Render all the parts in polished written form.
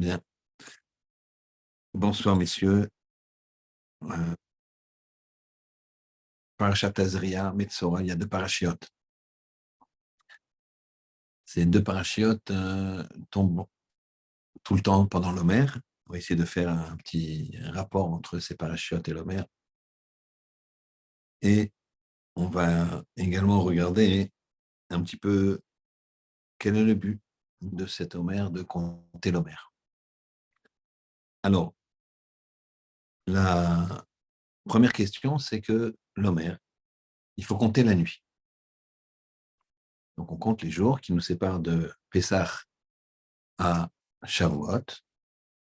Bien. Bonsoir, messieurs. Euh, Parashat Tazria, Metzora, il y a deux parachiotes. Ces deux parachiotes tombent tout le temps pendant l'Omer. On va essayer de faire un petit rapport entre ces parachiotes et l'Omer. Et on va également regarder un petit peu quel est le but de cet Omer, de compter l'Omer. Alors, la première question, c'est que l'Omer, il faut compter la nuit. Donc, on compte les jours qui nous séparent de Pessah à Shavuot.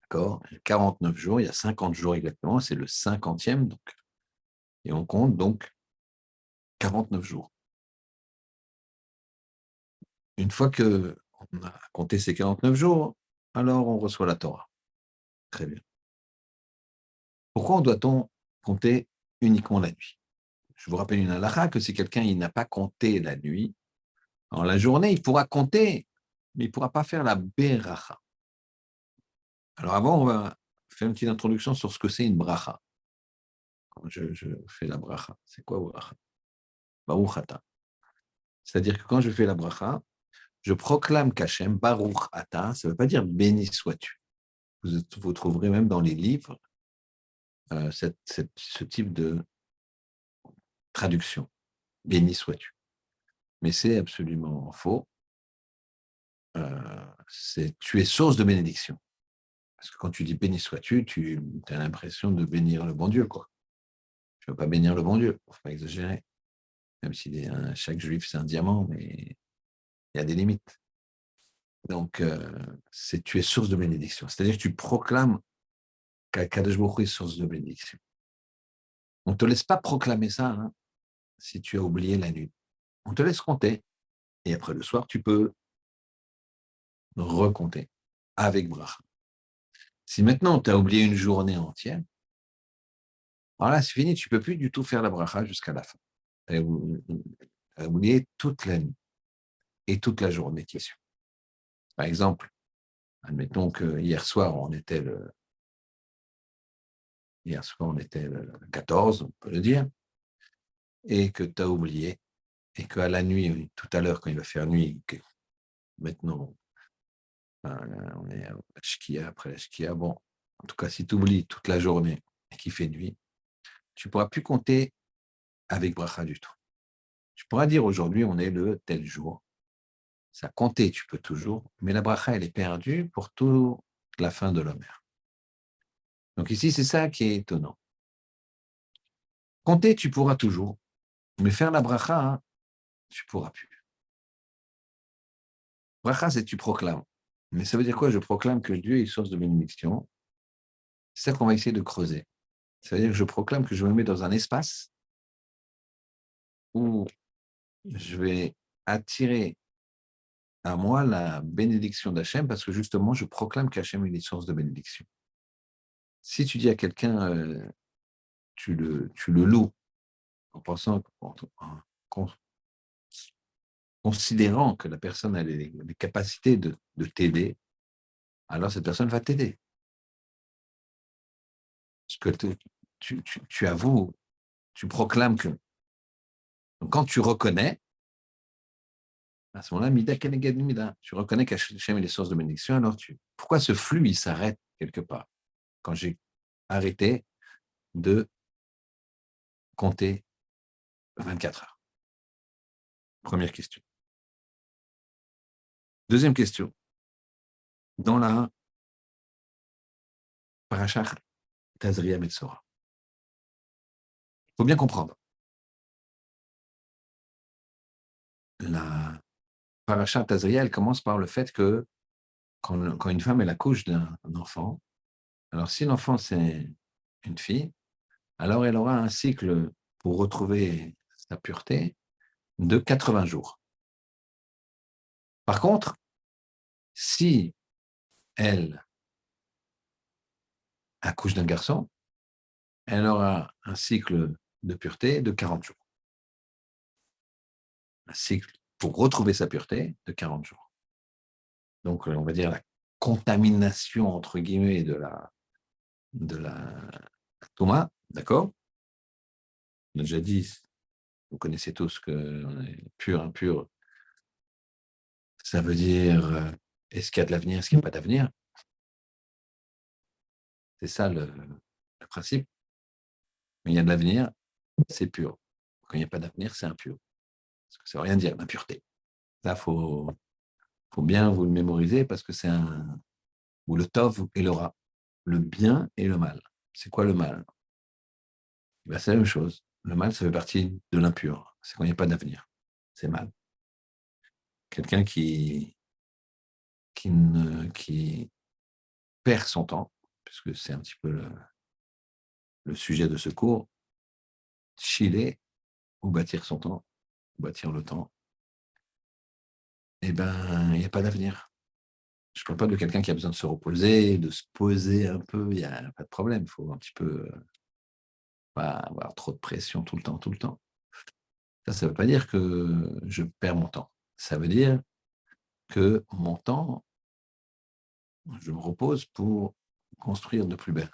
D'accord? 49 jours, il y a 50 jours exactement, c'est le 50e, donc, et on compte donc 49 jours. Une fois qu'on a compté ces 49 jours, alors on reçoit la Torah. Très bien. Pourquoi doit-on compter uniquement la nuit? Je vous rappelle une halakha que si quelqu'un n'a pas compté la nuit, en la journée, il pourra compter, mais il ne pourra pas faire la beracha. Alors avant, on va faire une petite introduction sur ce que c'est une bracha. Quand je fais la bracha, c'est quoi bracha? Baruch ata. C'est-à-dire que quand je fais la bracha, je proclame qu'Hachem, Baruch Ata, ça ne veut pas dire béni sois-tu. Vous trouverez même dans les livres ce type de traduction, béni sois-tu. Mais c'est absolument faux. Tu es source de bénédiction. Parce que quand tu dis béni sois-tu, tu as l'impression de bénir le bon Dieu, quoi. Tu ne veux pas bénir le bon Dieu, il ne faut pas exagérer. Même si chaque juif, c'est un diamant, mais il y a des limites. Donc, tu es source de bénédiction. C'est-à-dire que tu proclames qu'Akadosh Baruch Hu est source de bénédiction. On ne te laisse pas proclamer ça si tu as oublié la nuit. On te laisse compter. Et après le soir, tu peux recompter avec bracha. Si maintenant tu as oublié une journée entière, alors là, c'est fini, tu ne peux plus du tout faire la bracha jusqu'à la fin. Tu as oublié toute la nuit et toute la journée qui suit. Par exemple, admettons que hier soir, on était le 14, on peut le dire, et que tu as oublié, et qu'à la nuit, tout à l'heure, quand il va faire nuit, que maintenant, on est à la Shkia, après la Shkia, bon, en tout cas, si tu oublies toute la journée et qu'il fait nuit, tu ne pourras plus compter avec bracha du tout. Tu pourras dire aujourd'hui, on est le tel jour. Ça compter, tu peux toujours, mais la bracha, elle est perdue pour toute la fin de l'Omer. Donc ici, c'est ça qui est étonnant. Compter, tu pourras toujours, mais faire la bracha, tu ne pourras plus. Bracha, c'est tu proclames. Mais ça veut dire quoi? Je proclame que Dieu est source de bénédiction. C'est ça qu'on va essayer de creuser. Ça veut dire que je proclame que je me mets dans un espace où je vais attirer à moi la bénédiction d'Hachem parce que justement, je proclame qu'Hachem est une source de bénédiction. Si tu dis à quelqu'un, tu le loues en pensant, en considérant que la personne a les capacités de t'aider, alors cette personne va t'aider. Parce que tu avoues, tu proclames que. Donc, quand tu reconnais, à ce moment-là, Mida Keneged Mida, tu reconnais qu'Hachem est les sources de bénédiction, alors pourquoi ce flux, il s'arrête quelque part quand j'ai arrêté de compter 24 heures? Première question. Deuxième question. Dans la Parashat Tazria Metzora, il faut bien comprendre. La Parashat Tazria, elle commence par le fait que quand une femme elle accouche d'un enfant, alors si l'enfant c'est une fille, alors elle aura un cycle pour retrouver sa pureté de 80 jours. Par contre, si elle accouche d'un garçon, elle aura un cycle de pureté de 40 jours. Un cycle pour retrouver sa pureté de 40 jours. Donc, on va dire contamination, entre guillemets, de la Touma, d'accord? On a déjà dit, vous connaissez tous que pur, impur, ça veut dire est-ce qu'il y a de l'avenir, est-ce qu'il n'y a pas d'avenir? C'est ça le principe. Mais il y a de l'avenir, c'est pur. Quand il n'y a pas d'avenir, c'est impur. Parce que ça ne veut rien dire, l'impureté. Là, faut bien vous le mémoriser parce que c'est ou le tov et le ra, le bien et le mal. C'est quoi le mal? Ben, c'est la même chose. Le mal, ça fait partie de l'impur. C'est quand il n'y a pas d'avenir. C'est mal. Quelqu'un qui perd son temps, puisque c'est un petit peu le sujet de ce cours, chiller ou bâtir son temps, bâtir le temps, eh ben, il n'y a pas d'avenir. Je ne parle pas de quelqu'un qui a besoin de se reposer, de se poser un peu, il n'y a pas de problème. Il faut un petit peu pas avoir trop de pression tout le temps, tout le temps. Ça ne veut pas dire que je perds mon temps. Ça veut dire que mon temps, je me repose pour construire de plus belle.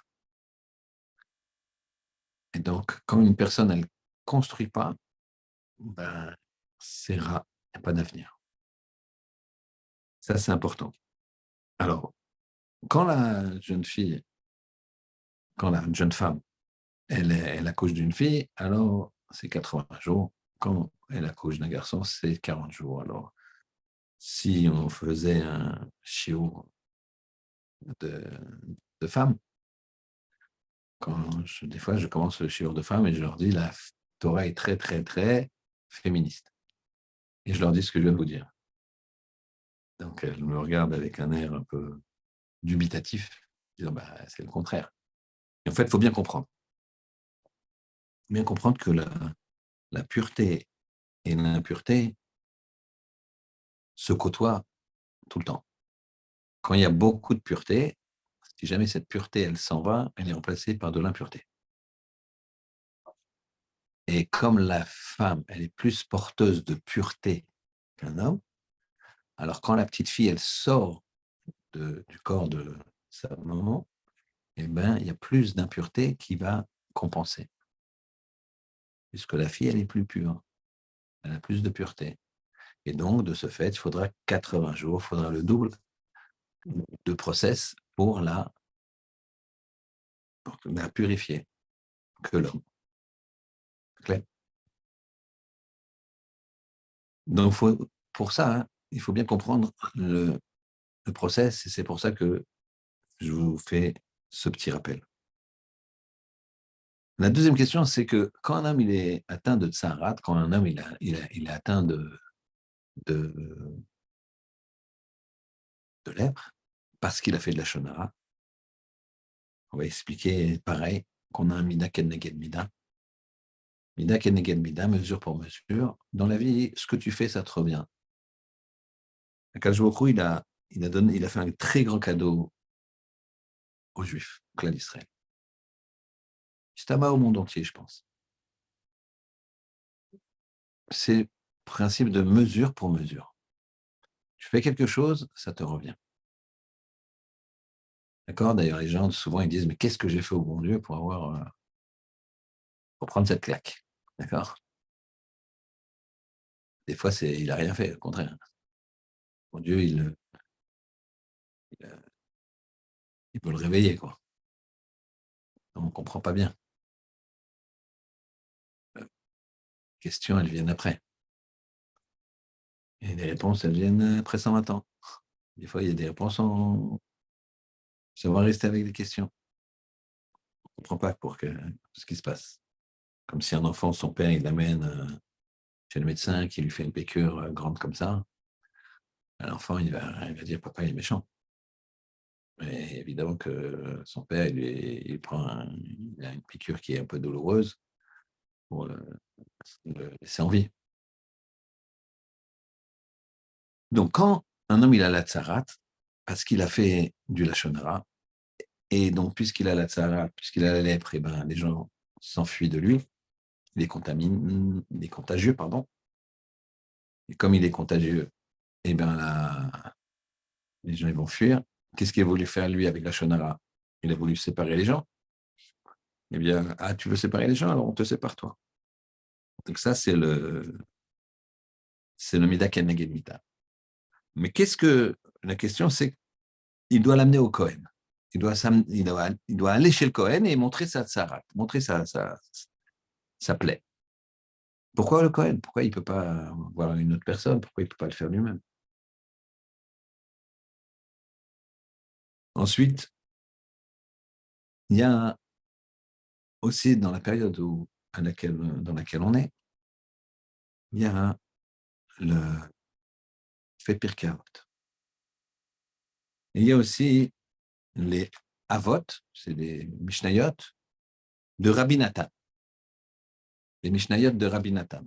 Et donc, quand une personne, elle ne construit pas, ben, c'est rare, il n'y a pas d'avenir. Ça, c'est important. Alors, quand la jeune fille, quand la jeune femme, elle accouche d'une fille, alors c'est 80 jours. Quand elle accouche d'un garçon, c'est 40 jours. Alors, si on faisait un chiot de, de femmes, des fois, je commence le chiot de femmes et je leur dis la Torah est très, très, très féministe. Et je leur dis ce que je viens de vous dire. Donc, elles me regardent avec un air un peu dubitatif, disant bah, c'est le contraire. Et en fait, il faut bien comprendre. Bien comprendre que la pureté et l'impureté se côtoient tout le temps. Quand il y a beaucoup de pureté, si jamais cette pureté, elle s'en va, elle est remplacée par de l'impureté. Et comme la femme, elle est plus porteuse de pureté qu'un homme, alors quand la petite fille, elle sort du corps de sa maman, eh ben, il y a plus d'impureté qui va compenser. Puisque la fille, elle est plus pure. Elle a plus de pureté. Et donc, de ce fait, il faudra 80 jours, il faudra le double de process pour la purifier que l'homme. Clair. Donc, pour ça, hein, il faut bien comprendre le process, et c'est pour ça que je vous fais ce petit rappel. La deuxième question, c'est que quand un homme il est atteint de tsarat, quand un homme il est atteint de, de lèpre, parce qu'il a fait de la shonara, on va expliquer pareil, qu'on a un mida keneged mida. Mida keneged mida, mesure pour mesure. Dans la vie, ce que tu fais, ça te revient. Akadosh Baruch Hu, il a fait un très grand cadeau aux Juifs, au clan d'Israël. C'est tabac au monde entier, je pense. C'est le principe de mesure pour mesure. Tu fais quelque chose, ça te revient. D'accord? D'ailleurs, les gens, souvent, ils disent, mais qu'est-ce que j'ai fait au bon Dieu pour prendre cette claque? D'accord? Des fois, il n'a rien fait, au contraire. Mon Dieu, il, il peut le réveiller, quoi. On ne comprend pas bien. Les questions, elles viennent après. Et les réponses, elles viennent après 120 ans. Des fois, il y a des réponses ça va rester avec des questions. On ne comprend pas ce qui se passe. Comme si un enfant, son père, il l'amène chez le médecin qui lui fait une piqûre grande comme ça. L'enfant, il va dire, papa, il est méchant. Mais évidemment que son père, il a une piqûre qui est un peu douloureuse pour le laisser en vie. Donc, quand un homme il a la tsarat, parce qu'il a fait du lachon hara, et donc puisqu'il a la tsarat, puisqu'il a la lèpre, et ben, les gens s'enfuient de lui, il est contagieux, pardon. Et comme il est contagieux, et ben là, les gens ils vont fuir. Qu'est-ce qu'il a voulu faire, lui, avec la Shonara? Il a voulu séparer les gens. Eh bien, tu veux séparer les gens, alors on te sépare, toi. Donc ça, c'est le Mida Keneged Mida. Mais la question, c'est qu'il doit l'amener au Cohen. Il doit aller chez le Cohen et montrer sa tsarat, montrer sa plaie. Pourquoi le Cohen? Pourquoi il ne peut pas voir une autre personne? Pourquoi il ne peut pas le faire lui-même? Ensuite, il y a aussi dans la période dans laquelle on est, il y a le fait Pirkei Avot. Et il y a aussi les Avot, c'est des Mishnayot de Rabbi Nathan. Les Mishnayot de Rabbi Nathan.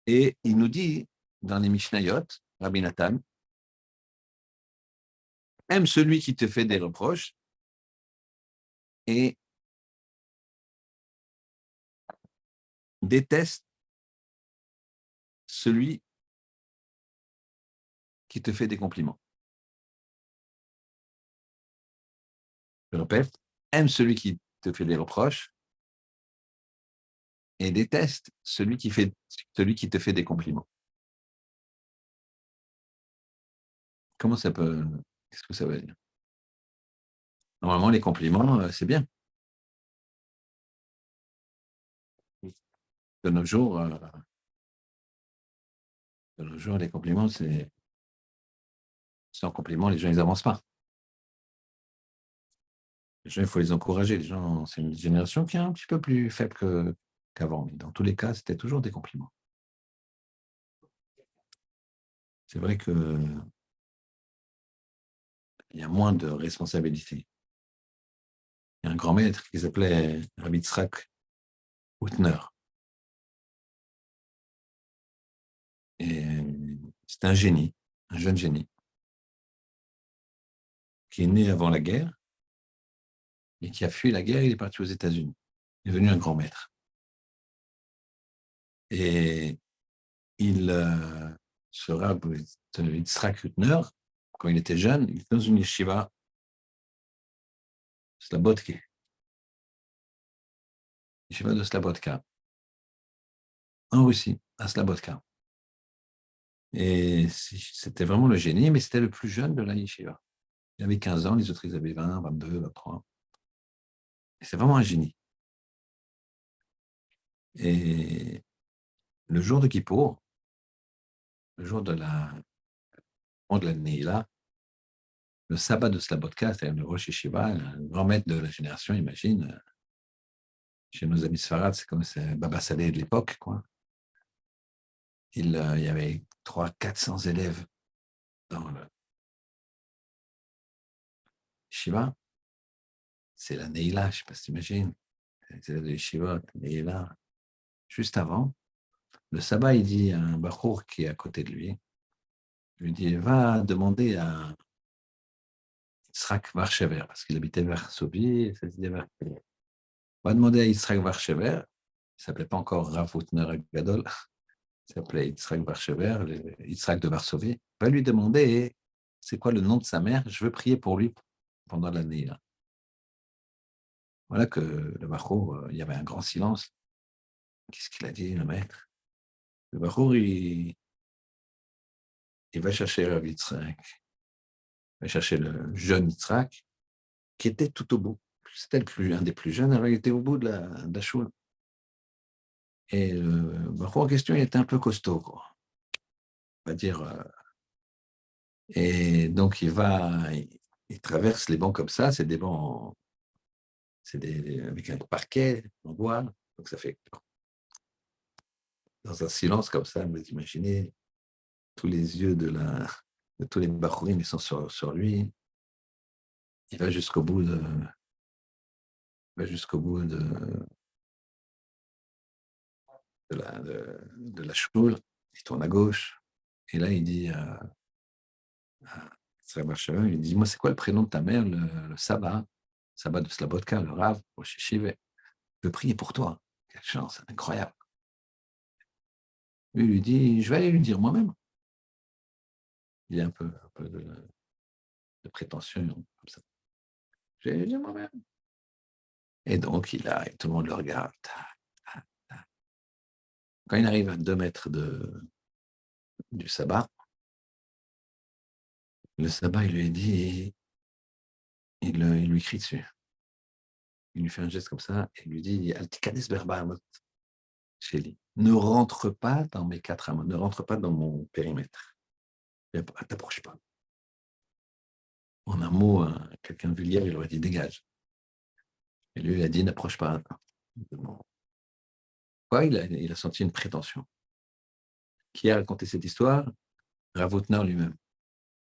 Et il nous dit, dans les Mishnayot, Rabbi Nathan, aime celui qui te fait des reproches et déteste celui qui te fait des compliments. Je répète, aime celui qui te fait des reproches et déteste celui qui te fait des compliments. Comment ça peut... Qu'est-ce que ça veut dire? Normalement, les compliments, c'est bien. De nos jours, les compliments, c'est... Sans compliments, les gens, ils n'avancent pas. Les gens, il faut les encourager. Les gens, c'est une génération qui est un petit peu plus faible qu'avant. Mais dans tous les cas, c'était toujours des compliments. C'est vrai qu'il y a moins de responsabilités. Il y a un grand maître qui s'appelait Rabbi Yitzhak Hutner. Et c'est un génie, un jeune génie, qui est né avant la guerre et qui a fui la guerre. Il est parti aux États-Unis. Il est devenu un grand maître. Et il sera Yitzhak Hutner, quand il était jeune, il était dans une yeshiva, Slabodka, yeshiva de Slabodka, en Russie, à Slabodka. Et c'était vraiment le génie, mais c'était le plus jeune de la yeshiva. Il avait 15 ans, les autres, ils avaient 20, 22, 23. Et c'est vraiment un génie. Et le jour de Kippour, le jour de la Neila, le sabbat de Slabodka, c'est-à-dire le Rosh Yeshiva, le grand maître de la génération, imagine, chez nos amis Sfarad, c'est comme Baba Saleh de l'époque, quoi. Il y avait 300-400 élèves dans le Shiva. C'est la Neila, je ne sais pas si tu imagines. Les élèves de Shiva, Neila. Juste avant, le sabbat, il dit à un bachour qui est à côté de lui, il lui dit, va demander à Yitzhak Varshever, parce qu'il habitait vers Varsovie, va demander à Yitzhak Varshever, il ne s'appelait pas encore Rav Hutner Gadol, il s'appelait Yitzhak Varshever, Yitzhak de Varsovie, va lui demander c'est quoi le nom de sa mère, je veux prier pour lui pendant l'année. Voilà que le Bachour, il y avait un grand silence. Qu'est-ce qu'il a dit, le maître? Le Bachour, il va chercher Rav Yitzhak, il va chercher le jeune Yitzhak, qui était tout au bout. C'était un des plus jeunes, alors il était au bout de la choule. Et le Bachour en question, il était un peu costaud, quoi. On va dire. Et donc, il traverse les bancs comme ça, c'est des bancs, avec un parquet en bois, donc ça fait dans un silence comme ça, vous imaginez, tous les yeux de tous les Bachourim, ils sont sur lui. Il va jusqu'au bout de la choule, il tourne à gauche, et là, il dit à il dit, moi, c'est quoi le prénom de ta mère, le sabbat de Slabodka, le Rav, au Shishiv, je veux prier pour toi. Quelle chance, incroyable. Lui dit, je vais aller lui dire moi-même. Il y a un peu de prétention comme ça. J'ai dit moi-même. Et donc, tout le monde le regarde. Quand il arrive à 2 mètres du sabbat, le sabbat, il lui dit, il lui crie dessus. Il lui fait un geste comme ça et il lui dit Altikades berbahamot Shelly. Ne rentre pas dans mes 4 amot, ne rentre pas dans mon périmètre. T'approche pas. En un mot, quelqu'un de vulgaire, il aurait dit dégage. Et lui, il a dit n'approche pas. Quoi, il a senti une prétention. Qui a raconté cette histoire? Rav Hutner lui-même,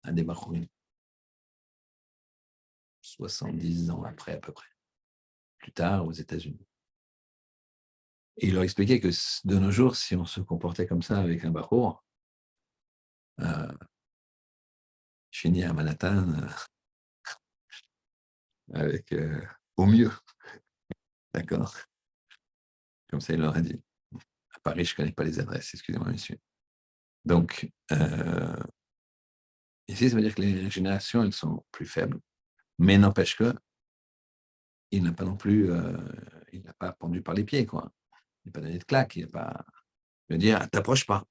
un des Bachorim. 70 ans après, à peu près. Plus tard, aux États-Unis. Et il leur expliquait que de nos jours, si on se comportait comme ça avec un Bachour, finit à Manhattan avec au mieux. D'accord. Comme ça, il leur a dit. À Paris, je ne connais pas les adresses, excusez-moi, monsieur. Donc, ici, ça veut dire que les générations, elles sont plus faibles, mais n'empêche que il n'a pas non plus, il n'a pas pendu par les pieds, quoi. Il n'a pas donné de claque, il n'a pas. Il veut dire, t'approches pas.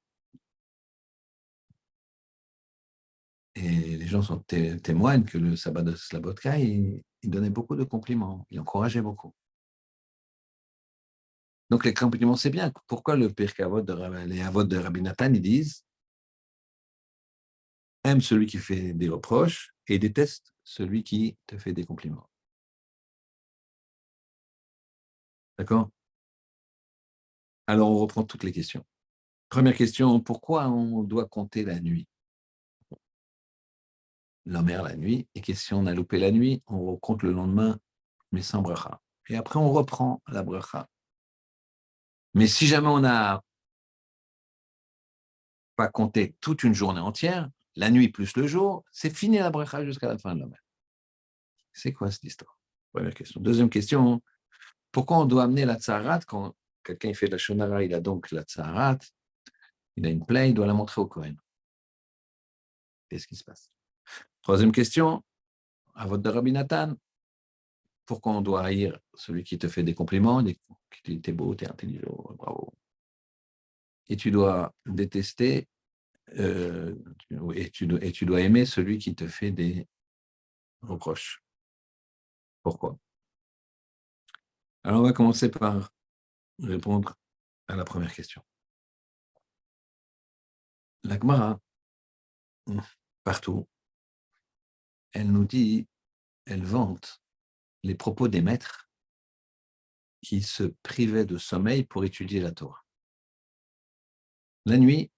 Et les gens témoignent que le sabbat de Slabotka, il donnait beaucoup de compliments, il encourageait beaucoup. Donc les compliments, c'est bien. Pourquoi les Avot de Rabbi Nathan, ils disent aime celui qui fait des reproches et déteste celui qui te fait des compliments. D'accord? Alors on reprend toutes les questions. Première question, pourquoi on doit compter la nuit? L'Omer la nuit, et que si on a loupé la nuit, on compte le lendemain, mais sans bracha. Et après, on reprend la bracha. Mais si jamais on n'a pas compté toute une journée entière, la nuit plus le jour, c'est fini la bracha jusqu'à la fin de l'Omer. C'est quoi cette histoire? Première question. Deuxième question, pourquoi on doit amener la tsaharat quand quelqu'un fait de la shonara, il a donc la tsaharat, il a une plaie, il doit la montrer au Kohen. Qu'est-ce qui se passe? Troisième question, à votre de Rabbi Nathan, pourquoi on doit haïr celui qui te fait des compliments, qui dit t'es beau, t'es intelligent, bravo. Et tu dois détester, et tu dois aimer celui qui te fait des reproches. Pourquoi? Alors on va commencer par répondre à la première question. La Gemara, partout, elle nous dit, elle vante les propos des maîtres qui se privaient de sommeil pour étudier la Torah. La nuit,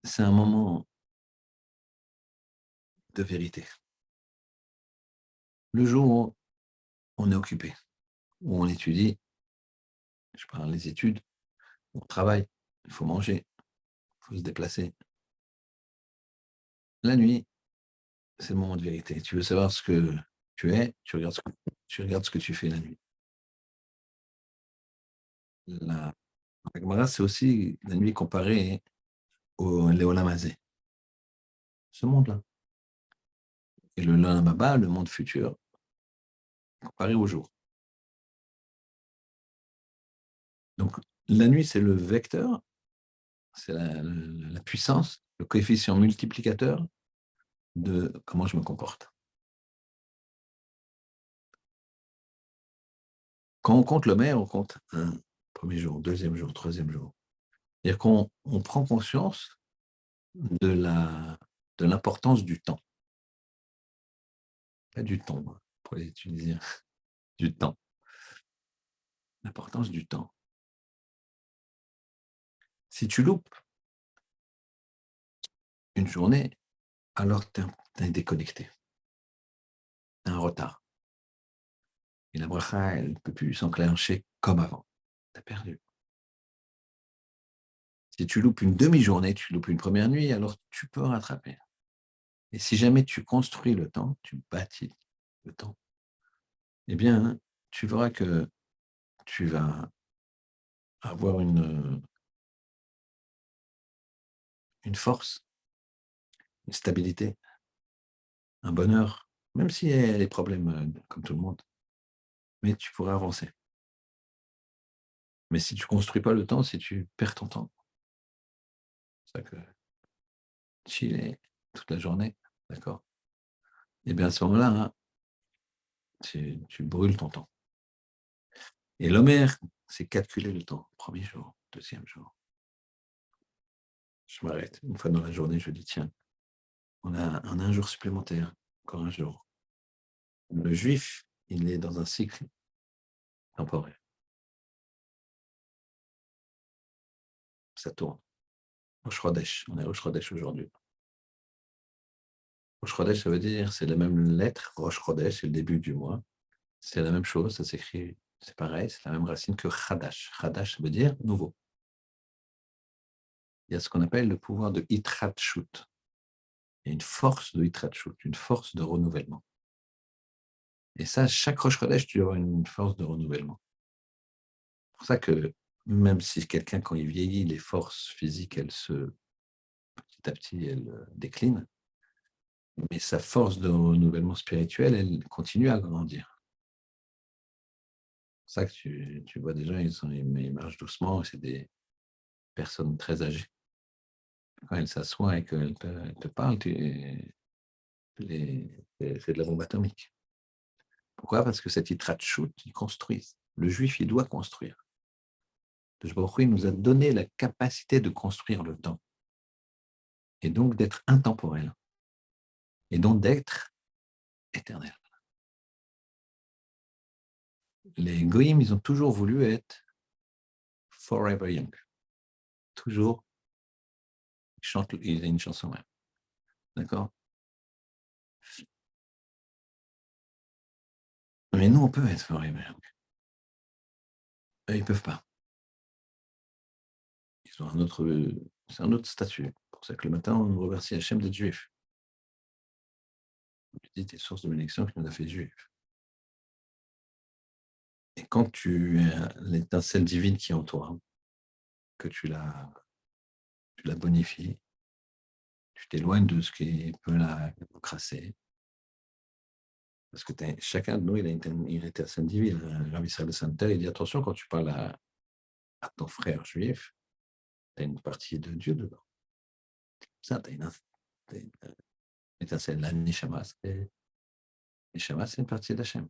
c'est un moment de vérité. Le jour où on est occupé, où on étudie, je parle des études, on travaille, il faut manger, il faut se déplacer. La nuit, c'est le moment de vérité. Tu veux savoir ce que tu es, tu regardes ce que tu fais la nuit. La Gemara, c'est aussi la nuit comparée au Léolam Hazé, ce monde-là. Et le Olam Haba, le monde futur, comparé au jour. Donc, la nuit, c'est le vecteur, c'est la puissance, le coefficient multiplicateur de comment je me comporte. Quand on compte l'Omer, on compte un premier jour, deuxième jour, troisième jour. C'est-à-dire qu'on prend conscience de l'importance du temps. Pas du temps, pour les Tunisiens, du temps. L'importance du temps. Si tu loupes une journée, alors tu es déconnecté. Tu as un retard. Et la bracha, elle ne peut plus s'enclencher comme avant. Tu as perdu. Si tu loupes une demi-journée, tu loupes une première nuit, alors tu peux rattraper. Et si jamais tu construis le temps, tu bâtis le temps, eh bien, tu verras que tu vas avoir une force, une stabilité un bonheur, même s'il y a des problèmes comme tout le monde, mais tu pourrais avancer. Mais si tu construis pas le temps, si tu perds ton temps, c'est ça que chiller toute la journée, d'accord? Et bien à ce moment-là, hein, tu brûles ton temps. Et l'homère, c'est calculer le temps. Premier jour, deuxième jour. Je m'arrête. Une fois dans la journée, je dis, tiens, on a un jour supplémentaire, encore un jour. Le juif, il est dans un cycle temporel. Ça tourne. Rosh Chodesh, on est Rosh Chodesh aujourd'hui. Rosh Chodesh, ça veut dire, c'est la même lettre. Rosh Chodesh, c'est le début du mois. C'est la même chose, ça s'écrit, c'est pareil, c'est la même racine que Chadash. Chadash, ça veut dire nouveau. Il y a ce qu'on appelle le pouvoir de Hitratshut. Il y a une force de Hitratshut, une force de renouvellement. Et ça, chaque Rosh Chodesh, tu as une force de renouvellement. C'est pour ça que même si quelqu'un, quand il vieillit, les forces physiques, petit à petit, elles déclinent, mais sa force de renouvellement spirituel, elle continue à grandir. C'est pour ça que tu vois des gens, ils marchent doucement, c'est des personnes très âgées. Quand elles s'assoient et qu'elles te parlent, c'est de la bombe atomique. Pourquoi? Parce que cet Yitrhak-Shut, ils construisent. Le juif, il doit construire. Le Baruch Hu, il nous a donné la capacité de construire le temps. Et donc d'être intemporel. Et donc d'être éternel. Les Goïms, ils ont toujours voulu être forever young. Toujours, ils ont une chanson même. D'accord? Mais nous, on peut être forever young. Eux, ils ne peuvent pas. Ils ont c'est un autre statut. C'est pour ça que le matin, on remercie Hachem d'être juif. On lui dit, t'es source de bénédiction qui nous a fait juifs. Et quand tu as l'étincelle divine qui est en toi, que tu la bonifies, tu t'éloignes de ce qui peut la crasser. Parce que chacun de nous, il a une étincelle divine. Rabbi Israël de Sainte-Terre, il dit attention, quand tu parles à ton frère juif, tu as une partie de Dieu dedans. Ça, tu as une étincelle. La Neshama, c'est une partie d'Hachem.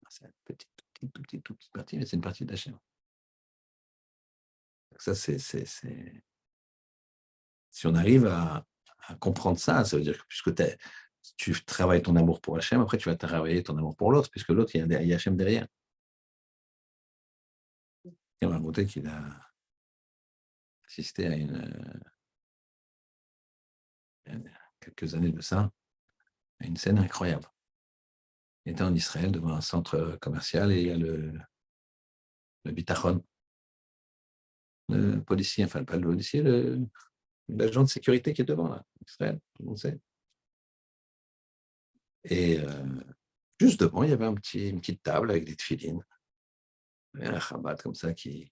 C'est une toute petite partie, mais c'est une partie d'Hachem. Ça, si on arrive à comprendre ça, ça veut dire que puisque tu travailles ton amour pour Hachem, après tu vas travailler ton amour pour l'autre, puisque l'autre, il y a Hachem derrière. Il m'a raconté qu'il a assisté à quelques années de ça, à une scène incroyable. Il était en Israël devant un centre commercial et il y a le bitachon, le policier, enfin pas le policier, l'agent de sécurité qui est devant là, Israël, tout le monde sait. Et juste devant, il y avait une petite table avec des tefilines. Il y avait un Chabad comme ça qui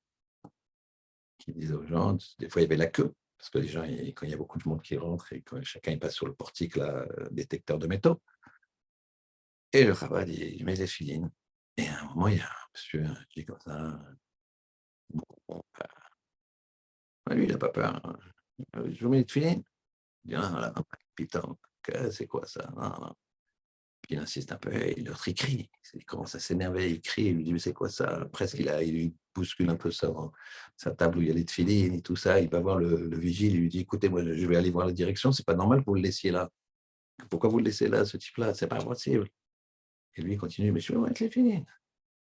disait aux gens, des fois il y avait la queue, parce que les gens, quand il y a beaucoup de monde qui rentre et quand chacun il passe sur le portique, là, détecteur de métaux, et le Chabad, il met les tefilines. Et à un moment, il y a un monsieur qui dit comme ça, bon, lui, il n'a pas peur. Hein. Je vous mets les tefilines. Il dit, ah, là, putain, c'est quoi ça? Non, non. Puis il insiste un peu, et l'autre il crie, il commence à s'énerver, il crie, il lui dit mais c'est quoi ça? Presque il lui bouscule un peu sa table où il y a les tefilines et tout ça, il va voir le vigile, il lui dit écoutez, moi je vais aller voir la direction, c'est pas normal que vous le laissiez là. Pourquoi vous le laissez là, ce type-là? C'est pas possible. Et lui il continue, mais je vais mettre les tefilines.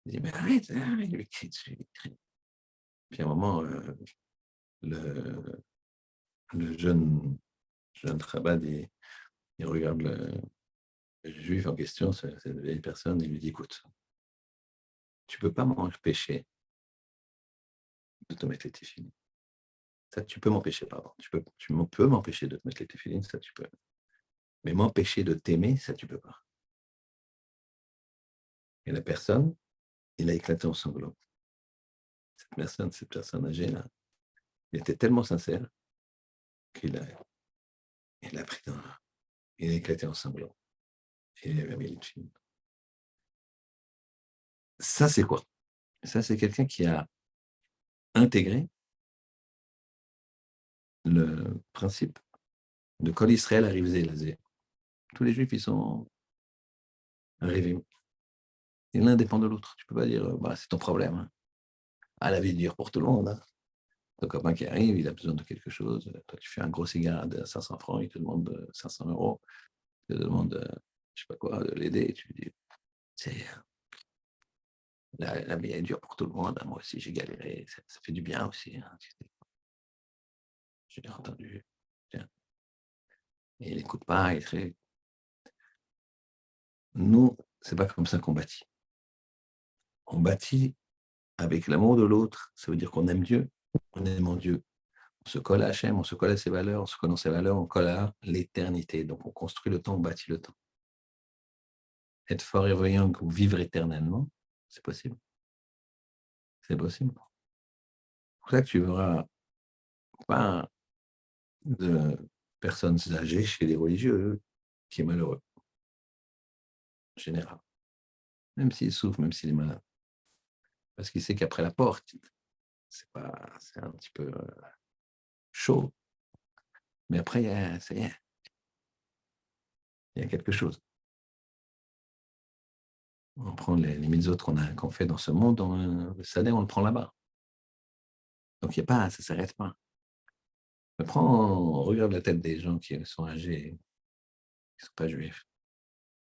Il dit mais arrête, il lui crie dessus, il crie. Puis à un moment, le, le jeune Chabad, il regarde le juif en question, cette vieille personne, il lui dit écoute, tu peux pas m'empêcher de te mettre les téfilines. Ça, tu peux m'empêcher, pardon. Tu peux m'empêcher de te mettre les téfilines, ça, tu peux. Mais m'empêcher de t'aimer, ça, tu peux pas. Et la personne, il a éclaté en sanglots. Cette personne âgée-là, il était tellement sincère qu'il a pris dans Il a éclaté en sanglots. Et il avait mis le film. Ça, c'est quoi? Ça, c'est quelqu'un qui a intégré le principe de Kol Israël arrive Zé. Tous les Juifs, ils sont arrivés. Et l'un dépend de l'autre. Tu ne peux pas dire, bah, c'est ton problème. Hein. Ah, la vie est dure pour tout le monde. Hein. Ton copain qui arrive, il a besoin de quelque chose. Toi, tu fais un gros cigare de 500 francs, il te demande 500 euros. Il te demande, je sais pas quoi, de l'aider. Tu lui dis, c'est, la vie est dure pour tout le monde. Moi aussi, j'ai galéré. Ça fait du bien aussi. Hein. J'ai entendu. Tiens. Et il n'écoute pas. Nous, c'est pas comme ça qu'on bâtit. On bâtit avec l'amour de l'autre. Ça veut dire qu'on aime Dieu. On aime en Dieu. On se colle à Hachem, on se colle à ses valeurs, on se colle dans ses valeurs, on colle à l'éternité. Donc on construit le temps, on bâtit le temps. Être fort et voyant ou vivre éternellement, c'est possible. C'est possible. C'est pour ça que tu verras pas de personnes âgées chez les religieux qui est malheureux, en général. Même s'il souffre, même s'il est malade. Parce qu'il sait qu'après la porte, c'est un petit peu chaud. Mais après, ça y est, il y a quelque chose. On prend les mitzvot qu'on fait dans ce monde, le salaire, on le prend là-bas. Donc il n'y a pas, ça ne s'arrête pas. On regarde la tête des gens qui sont âgés, qui ne sont pas juifs,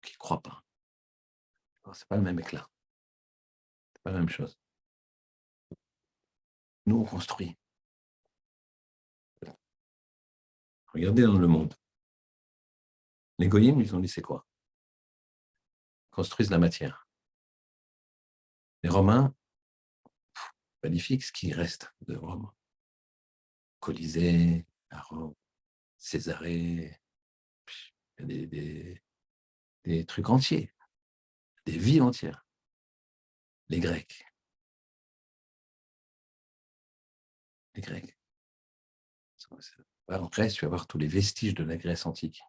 qui ne croient pas. Ce n'est pas le même éclat. Ce n'est pas la même chose. Nous, on construit. Regardez dans le monde. Les goyim, ils ont dit c'est quoi? Ils construisent la matière. Les Romains, magnifique ce qui reste de Rome. Colisée, à Rome, Césarée, des trucs entiers, des vies entières. Les Grecs. Les Grecs. En Grèce, tu vas voir tous les vestiges de la Grèce antique.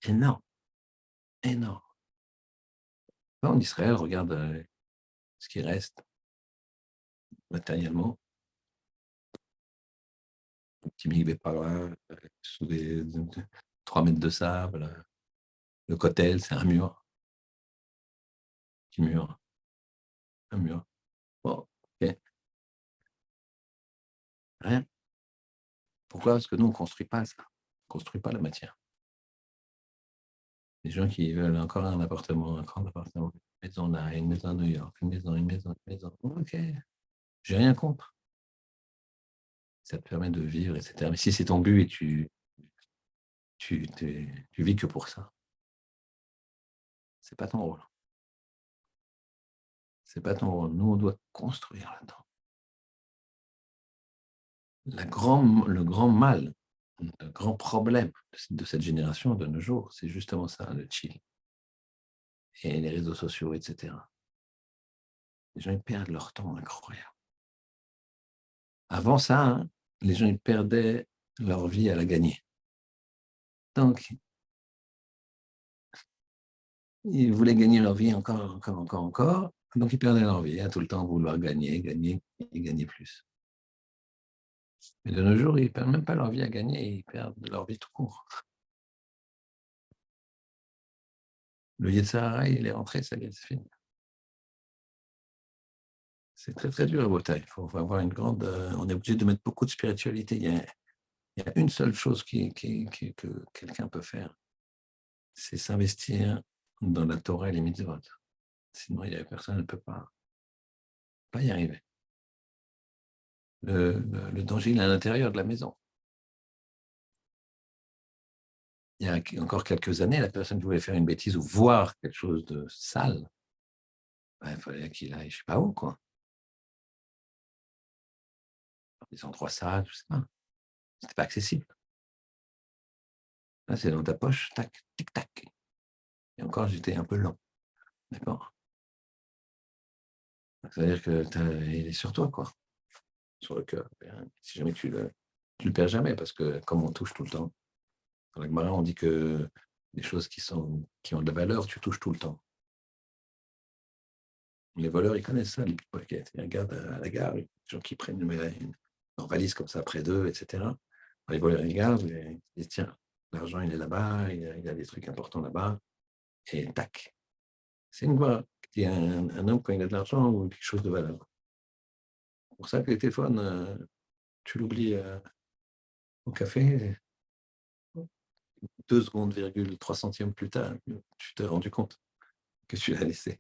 Énorme. Énorme. En Israël, regarde ce qui reste matériellement. Un petit migvé par là, sous 3 mètres de sable. Le Kotel, c'est un mur. Un petit mur. Un mur. Bon, ok. Rien. Pourquoi? Parce que nous, on ne construit pas ça. On ne construit pas la matière. Les gens qui veulent encore un appartement, un grand appartement, une maison là, une maison à New York, une maison, une maison, une maison. Ok, j'ai rien contre. Ça te permet de vivre, etc. Mais si c'est ton but et tu vis que pour ça, c'est pas ton rôle. C'est pas ton rôle. Nous, on doit construire là-dedans. Le grand mal, le grand problème de cette génération, de nos jours, c'est justement ça, le chill. Et les réseaux sociaux, etc. Les gens, ils perdent leur temps incroyable. Avant ça, hein, les gens, ils perdaient leur vie à la gagner. Donc, ils voulaient gagner leur vie encore. Donc, ils perdaient leur vie à tout le temps vouloir gagner et gagner plus. Mais de nos jours, ils ne perdent même pas leur vie à gagner, ils perdent leur vie tout court. Le Yetzirah, il est rentré, ça y est, c'est fini. C'est très, très dur la bataille. Il faut avoir une grande. On est obligé de mettre beaucoup de spiritualité. Il y a une seule chose que quelqu'un peut faire, c'est s'investir dans la Torah et les mitzvot. Sinon, personne ne peut pas y arriver. Le danger, il est à l'intérieur de la maison. Il y a encore quelques années, la personne qui voulait faire une bêtise ou voir quelque chose de sale, il fallait qu'il aille, je ne sais pas où, quoi. Des endroits sales, je ne sais pas. Ce n'était pas accessible. Là, c'est dans ta poche, tac, tic, tac. Et encore, j'étais un peu lent. D'accord. Ça veut dire qu'il est sur toi, quoi. Sur le cœur. Si jamais tu le perds jamais, parce que comme on touche tout le temps, dans la Gemara, on dit que des choses qui ont de la valeur, tu touches tout le temps. Les voleurs, ils connaissent ça, les pickpockets. Ils regardent à la gare, les gens qui prennent leur valise comme ça près d'eux, etc. Les voleurs, ils regardent, ils disent, tiens, l'argent, il est là-bas, il y a des trucs importants là-bas, et tac. C'est une voie. Il y a un homme, quand il a de l'argent ou quelque chose de valeur. C'est pour ça que les téléphones, tu l'oublies au café, 2 secondes, 3 centièmes plus tard, tu t'es rendu compte que tu l'as laissé.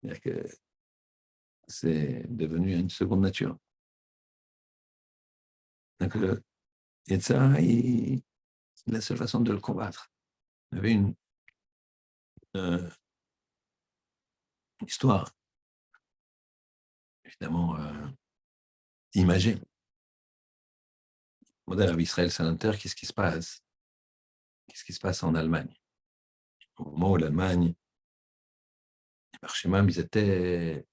C'est-à-dire que c'est devenu une seconde nature. Donc, et ça, la seule façon de le combattre. Il y avait une histoire, évidemment, imagée. Modèle Israël Salanter, qu'est-ce qui se passe? Qu'est-ce qui se passe en Allemagne? Au moment où l'Allemagne, les Marchemam, ils étaient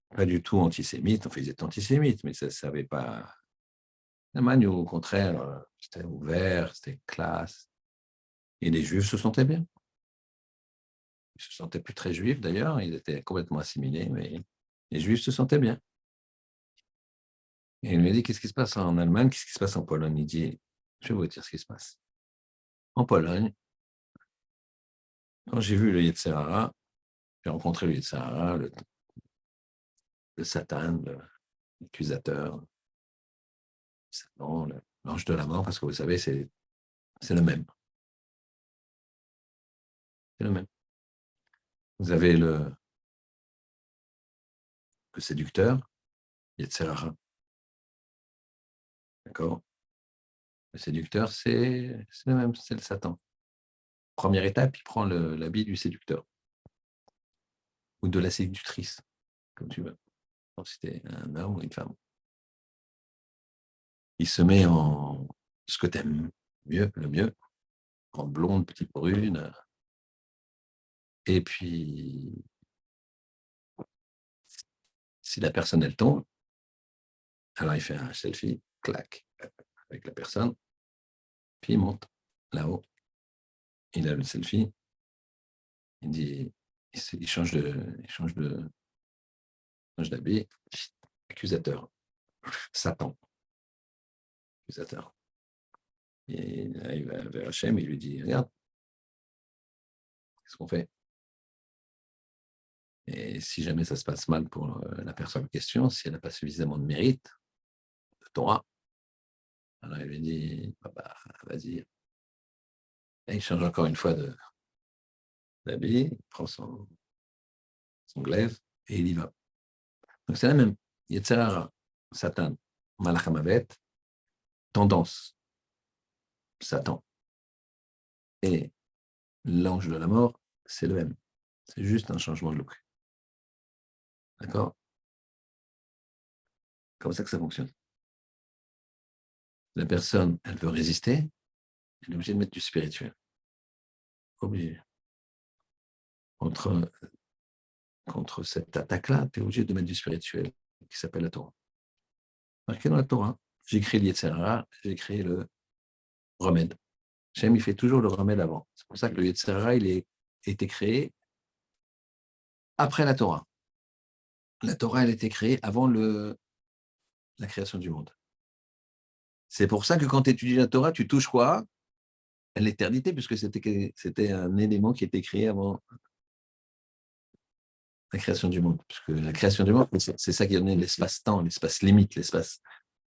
pas du tout antisémites, enfin ils étaient antisémites, mais ça ne savait pas. L'Allemagne, au contraire, c'était ouvert, c'était classe. Et les Juifs se sentaient bien. Ils ne se sentaient plus très juifs d'ailleurs, ils étaient complètement assimilés, mais les Juifs se sentaient bien. Et il lui a dit, qu'est-ce qui se passe en Allemagne, qu'est-ce qui se passe en Pologne? Il dit, je vais vous dire ce qui se passe. En Pologne, quand j'ai vu le Yetzer Hara, j'ai rencontré le Yetzer Hara, le Satan, l'accusateur, Satan, l'ange de la mort, parce que vous savez, c'est le même. C'est le même. Vous avez le séducteur, Yetzer Hara. D'accord? Le séducteur, c'est le même, c'est le Satan. Première étape, il prend l'habit du séducteur ou de la séductrice, comme tu veux. Donc, si c'était un homme ou une femme. Il se met en ce que tu aimes le mieux, en blonde, petite brune. Et puis, si la personne, elle tombe, alors il fait un selfie, clac, avec la personne, puis il monte là-haut. Il a le selfie, il dit, il change d'habit, accusateur, Satan, accusateur. Et là, il va vers Hachem, il lui dit, regarde, qu'est-ce qu'on fait? Et si jamais ça se passe mal pour la personne en question, si elle n'a pas suffisamment de mérite, de Torah, alors il lui dit, bah, vas-y. Et il change encore une fois d'habit, il prend son glaive et il y va. Donc c'est la même. Yetzer Hara, Satan, Malach HaMavet, tendance, Satan. Et l'ange de la mort, c'est le même. C'est juste un changement de look. D'accord? Comme ça que ça fonctionne. La personne, elle veut résister, elle est obligée de mettre du spirituel. Obligé. Contre cette attaque-là, tu es obligé de mettre du spirituel qui s'appelle la Torah. Marqué dans la Torah, j'ai créé le Yetzer Hara, j'ai créé le remède. Hachem, il fait toujours le remède avant. C'est pour ça que le Yetzer Hara, il a été créé après la Torah. La Torah, elle a été créée avant la création du monde. C'est pour ça que quand tu étudies la Torah, tu touches quoi? L'éternité, puisque c'était un élément qui était créé avant la création du monde. Puisque la création du monde, c'est ça qui donnait l'espace-temps, l'espace limite, l'espace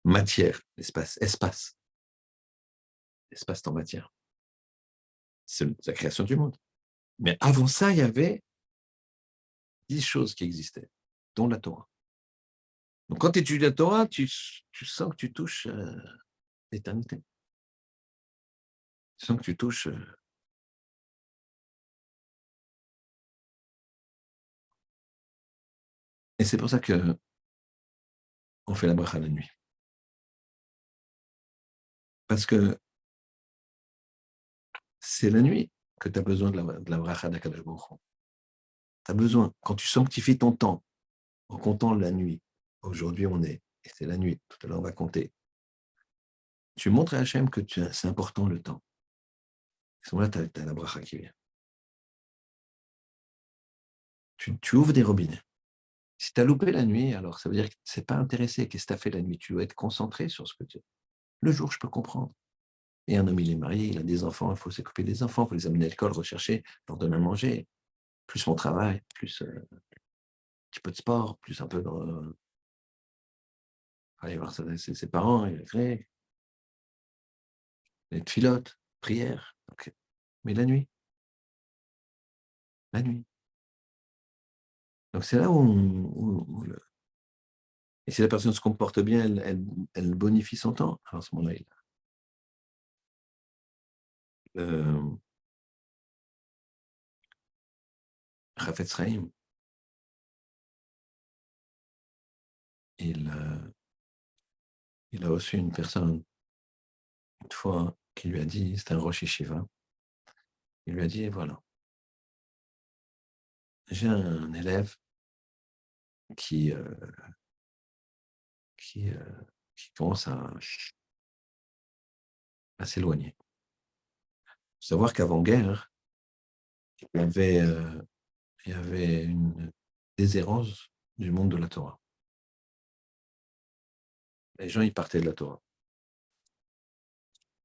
matière, l'espace espace. L'espace-temps matière. C'est la création du monde. Mais avant ça, il y avait 10 choses qui existaient, dont la Torah. Donc quand tu étudies la Torah, tu sens que tu touches l'éternité. Tu sens que tu touches. Et c'est pour ça qu'on fait la bracha la nuit. Parce que c'est la nuit que tu as besoin de la bracha d'Akadosh Baruch Hu. Tu as besoin, quand tu sanctifies ton temps en comptant la nuit, aujourd'hui et c'est la nuit, tout à l'heure on va compter, tu montres à Hachem que c'est important le temps. ce moment-là, tu as la bracha qui vient. Tu ouvres des robinets. Si tu as loupé la nuit, alors ça veut dire que tu ne pas intéressé. Qu'est-ce que tu as fait la nuit? Tu dois être concentré sur ce que tu... Le jour, je peux comprendre. Et un homme, il est marié, il a des enfants, il faut s'occuper des enfants, il faut les amener à l'école, rechercher, leur donner à manger. Plus mon travail, plus un petit peu de sport, plus un peu de... aller voir ses parents, et les filotes, prières. Okay. Mais la nuit. Donc c'est là et si la personne se comporte bien, elle bonifie son temps. Alors à ce moment-là, Chafetz Chaim, il, il a reçu une personne, une fois, qui lui a dit, c'était un Rosh Yeshiva, il lui a dit, voilà, j'ai un élève qui, qui, euh, qui commence à s'éloigner. Il faut savoir qu'avant-guerre, il y avait une déshérence du monde de la Torah. Les gens, ils partaient de la Torah.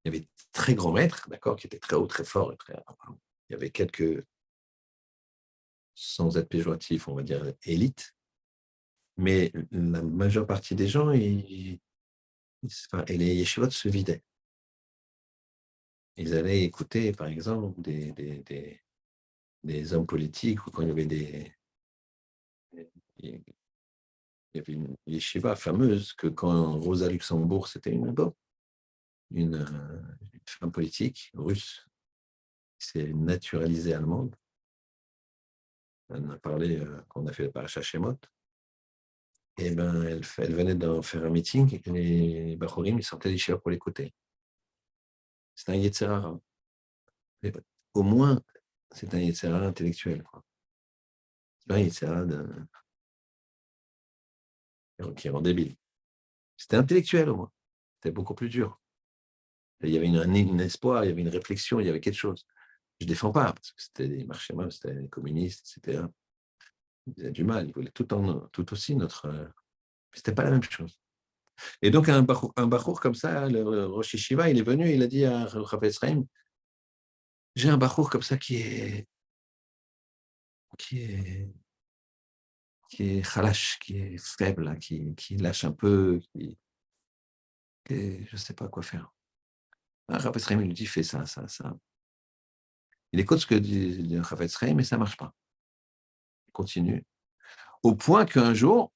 Il y avait de très grands maîtres, d'accord, qui étaient très hauts, très forts. Il y avait quelques, sans être péjoratif, on va dire, élites. Mais la majeure partie des gens, et les yeshivot se vidaient. Ils allaient écouter, par exemple, des hommes politiques, ou quand il y avait il y avait une yeshiva fameuse, que quand Rosa Luxembourg, c'était une femme politique russe, qui s'est naturalisée allemande. Elle en a parlé quand on a fait le paracha Shemot. Et ben, elle venait d'en faire un meeting, et les Bachorim, ils sortaient des yeshiva pour l'écouter. C'est un Yetzirah. Au moins, c'est un Yetzirah intellectuel. C'est pas un Yetzirah qui rend débile. C'était intellectuel, au moins. C'était beaucoup plus dur. Il y avait un espoir, il y avait une réflexion, il y avait quelque chose. Je ne défends pas, parce que c'était des marchés, c'était des communistes, etc. Ils avaient du mal, ils voulaient tout aussi notre... C'était pas la même chose. Et donc, un bachour comme ça, le Rosh Yeshiva, il est venu, il a dit à Chafetz Chaim, j'ai un bachour comme ça qui est, qui est khalash, qui est faible, qui lâche un peu, et je ne sais pas quoi faire. Chafetz Chaim, il lui dit, fais ça, ça, ça. Il écoute ce que dit Chafetz Chaim, mais ça ne marche pas. Il continue. Au point qu'un jour,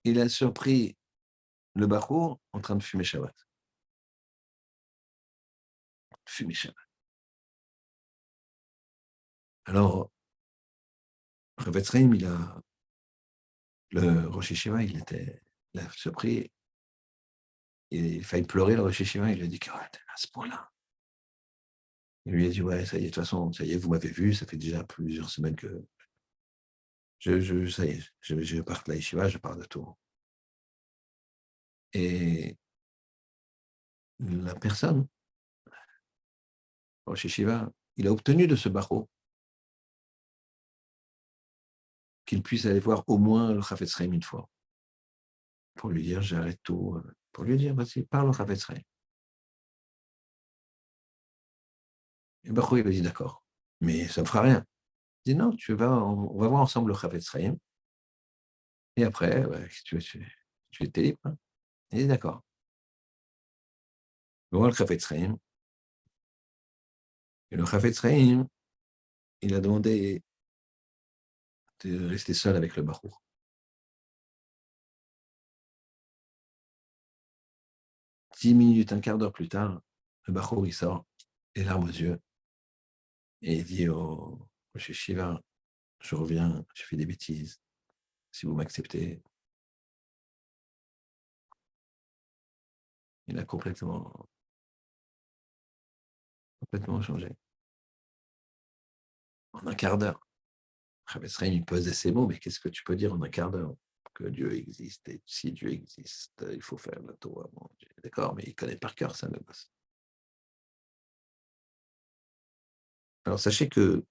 il a surpris le bachour en train de fumer Shabbat. Fumer Shabbat. Alors, Chafetz Chaim, le Rosh Yeshiva, il a surpris. Il failli pleurer, le Rosh Yeshiva, il lui a dit, oh, à ce point-là. Il lui a dit, ouais, ça y est, de toute façon, ça y est, vous m'avez vu, ça fait déjà plusieurs semaines que ça y est, je pars de la Yeshiva, je pars de tout. Et la personne, Rosh Yeshiva, il a obtenu de ce barreau qu'il puisse aller voir au moins le Chafetz Chaim une fois, pour lui dire, j'arrête tout, pour lui dire, vas-y, parle au Chafetz Chaim. Et le barreau, il a dit, d'accord, mais ça ne me fera rien. Il dit, non, on va voir ensemble le Chafetz Chaim, et après, ouais, tu es libre. Hein. Il dit, d'accord. On va voir le Chafetz Chaim. Et le Chafetz Chaim, il a demandé de rester seul avec le Bachour. 10 minutes, un quart d'heure plus tard, le Bachour, il sort, les larmes aux yeux, et il dit au Monsieur Shiva, je reviens, j'ai fait des bêtises, si vous m'acceptez. Il a complètement changé. En un quart d'heure. Chafetz Chaim, il posait ces mots, mais qu'est-ce que tu peux dire en un quart d'heure? Que Dieu existe, et si Dieu existe, il faut faire la Torah. Bon, d'accord, mais il connaît par cœur ça, le gosse. Alors sachez que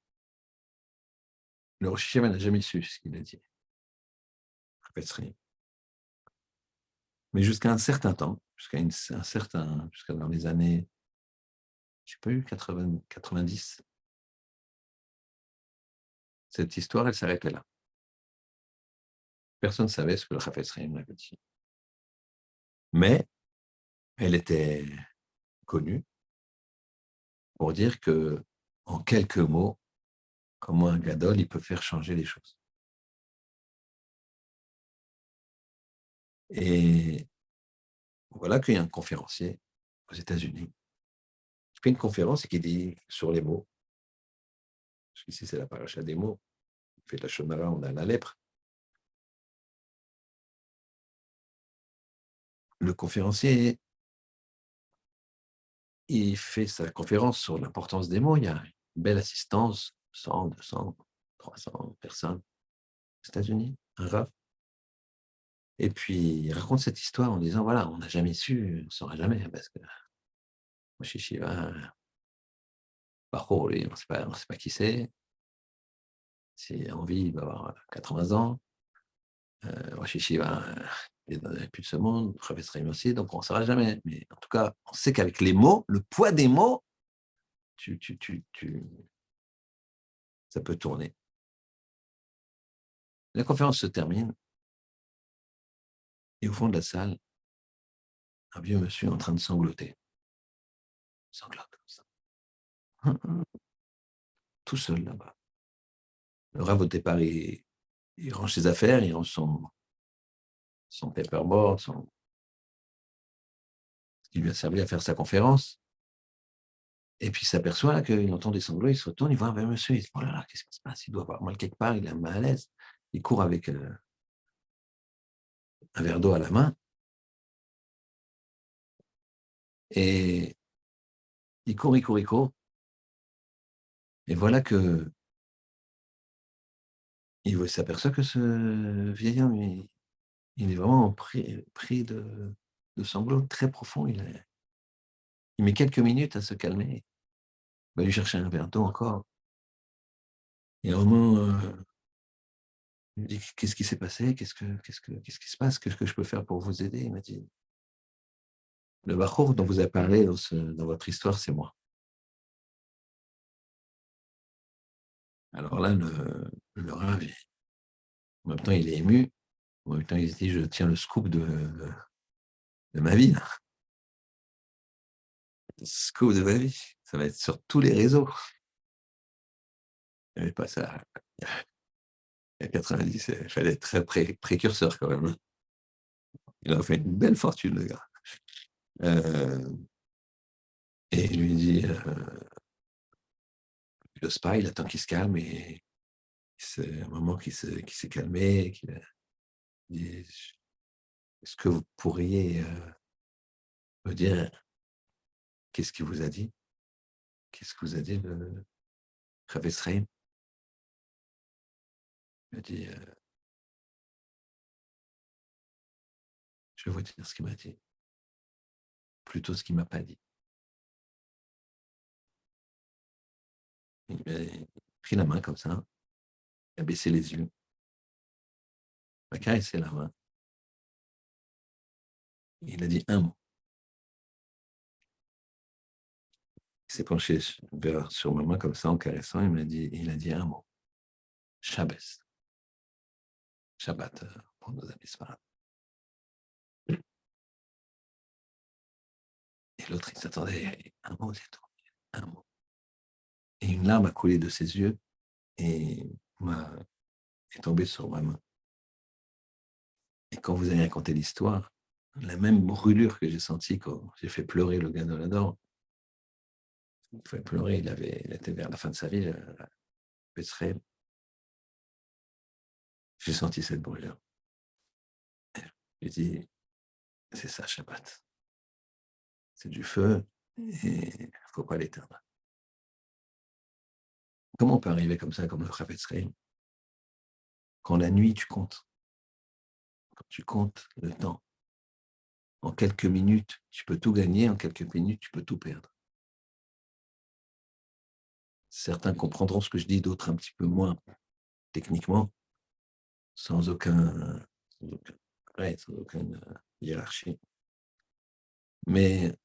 le Rosh Hashanah n'a jamais su ce qu'il a dit, Chafetz Chaim. Mais jusqu'à un certain temps, jusqu'à dans les années, je sais pas eu 80, 90, cette histoire, elle s'arrêtait là. Personne ne savait ce que le Chafetz Chaim avait dit. Mais elle était connue pour dire que, en quelques mots, comment un gadol, il peut faire changer les choses. Et voilà qu'il y a un conférencier aux États-Unis qui fait une conférence et qui dit sur les mots, parce qu'ici c'est la paracha des mots, on fait la Shonara, on a la lèpre. Le conférencier, il fait sa conférence sur l'importance des mots. Il y a une belle assistance, 100, 200, 300 personnes aux États-Unis, un rav. Et puis, il raconte cette histoire en disant, voilà, on n'a jamais su, on ne saura jamais, parce que Rosh Hashiva, Bachour, lui, on ne sait pas qui c'est. S'il a envie, il va avoir 80 ans. Rosh Hashiva, il n'est plus de ce monde, Chafetz Chaim aussi, donc on ne saura jamais. Mais en tout cas, on sait qu'avec les mots, le poids des mots, ça peut tourner. La conférence se termine, et au fond de la salle, un vieux monsieur en train de sangloter. Sanglote comme ça. Tout seul là-bas. Le Rav, au départ, il range ses affaires, il range son paperboard, ce qui lui a servi à faire sa conférence. Et puis il s'aperçoit qu'il entend des sanglots, il se retourne, il voit un vieux monsieur, il dit, oh là là, qu'est-ce qui se passe? Il doit avoir mal quelque part, il est mal à l'aise. Il court avec un verre d'eau à la main, et il court, il court, il court. Et voilà que il s'aperçoit que ce vieil homme, il est vraiment pris de sanglots très profonds. Il met quelques minutes à se calmer. Il va lui chercher un verre d'eau encore. Et à un moment, il me dit, qu'est-ce qui s'est passé? Qu'est-ce qui se passe? Qu'est-ce que je peux faire pour vous aider? Il m'a dit, le Bachour dont vous avez parlé dans votre histoire, c'est moi. Alors là, le Rav, en même temps, il est ému. En même temps, il se dit, je tiens le scoop de ma vie. Là. Le scoop de ma vie. Ça va être sur tous les réseaux. Il n'y avait pas ça. Il y a 90, il fallait être très précurseur quand même. Il a fait une belle fortune, le gars. Et il lui dit, le spa, il attend qu'il se calme et c'est un moment qui s'est calmé, qu'il a dit, est-ce que vous pourriez me dire qu'est-ce qu'il vous a dit? Qu'est-ce que vous a dit le Chafetz Chaim? Il a dit, je vais vous dire ce qu'il m'a dit, plutôt ce qu'il ne m'a pas dit. Il m'a pris la main comme ça, il a baissé les yeux, il m'a caressé la main. Il a dit un mot. Il s'est penché sur ma main comme ça en caressant, il a dit un mot. Shabbos. Shabbat pour nos amis sparades. Et l'autre, il s'attendait un mot, c'est tout. Un mot. Et une larme a coulé de ses yeux et est tombée sur ma main. Et quand vous avez raconté l'histoire, la même brûlure que j'ai sentie quand j'ai fait pleurer le gars de la dent, il fait pleurer, il était vers la fin de sa vie, j'ai senti cette brûlure. J'ai dit, c'est ça, Shabbat. C'est du feu et il ne faut pas l'éteindre. Comment on peut arriver comme ça, comme le Chafetz Chaim? Quand la nuit, tu comptes. Quand tu comptes le temps. En quelques minutes, tu peux tout gagner. En quelques minutes, tu peux tout perdre. Certains comprendront ce que je dis, d'autres un petit peu moins techniquement, sans aucun, sans aucune hiérarchie. Mais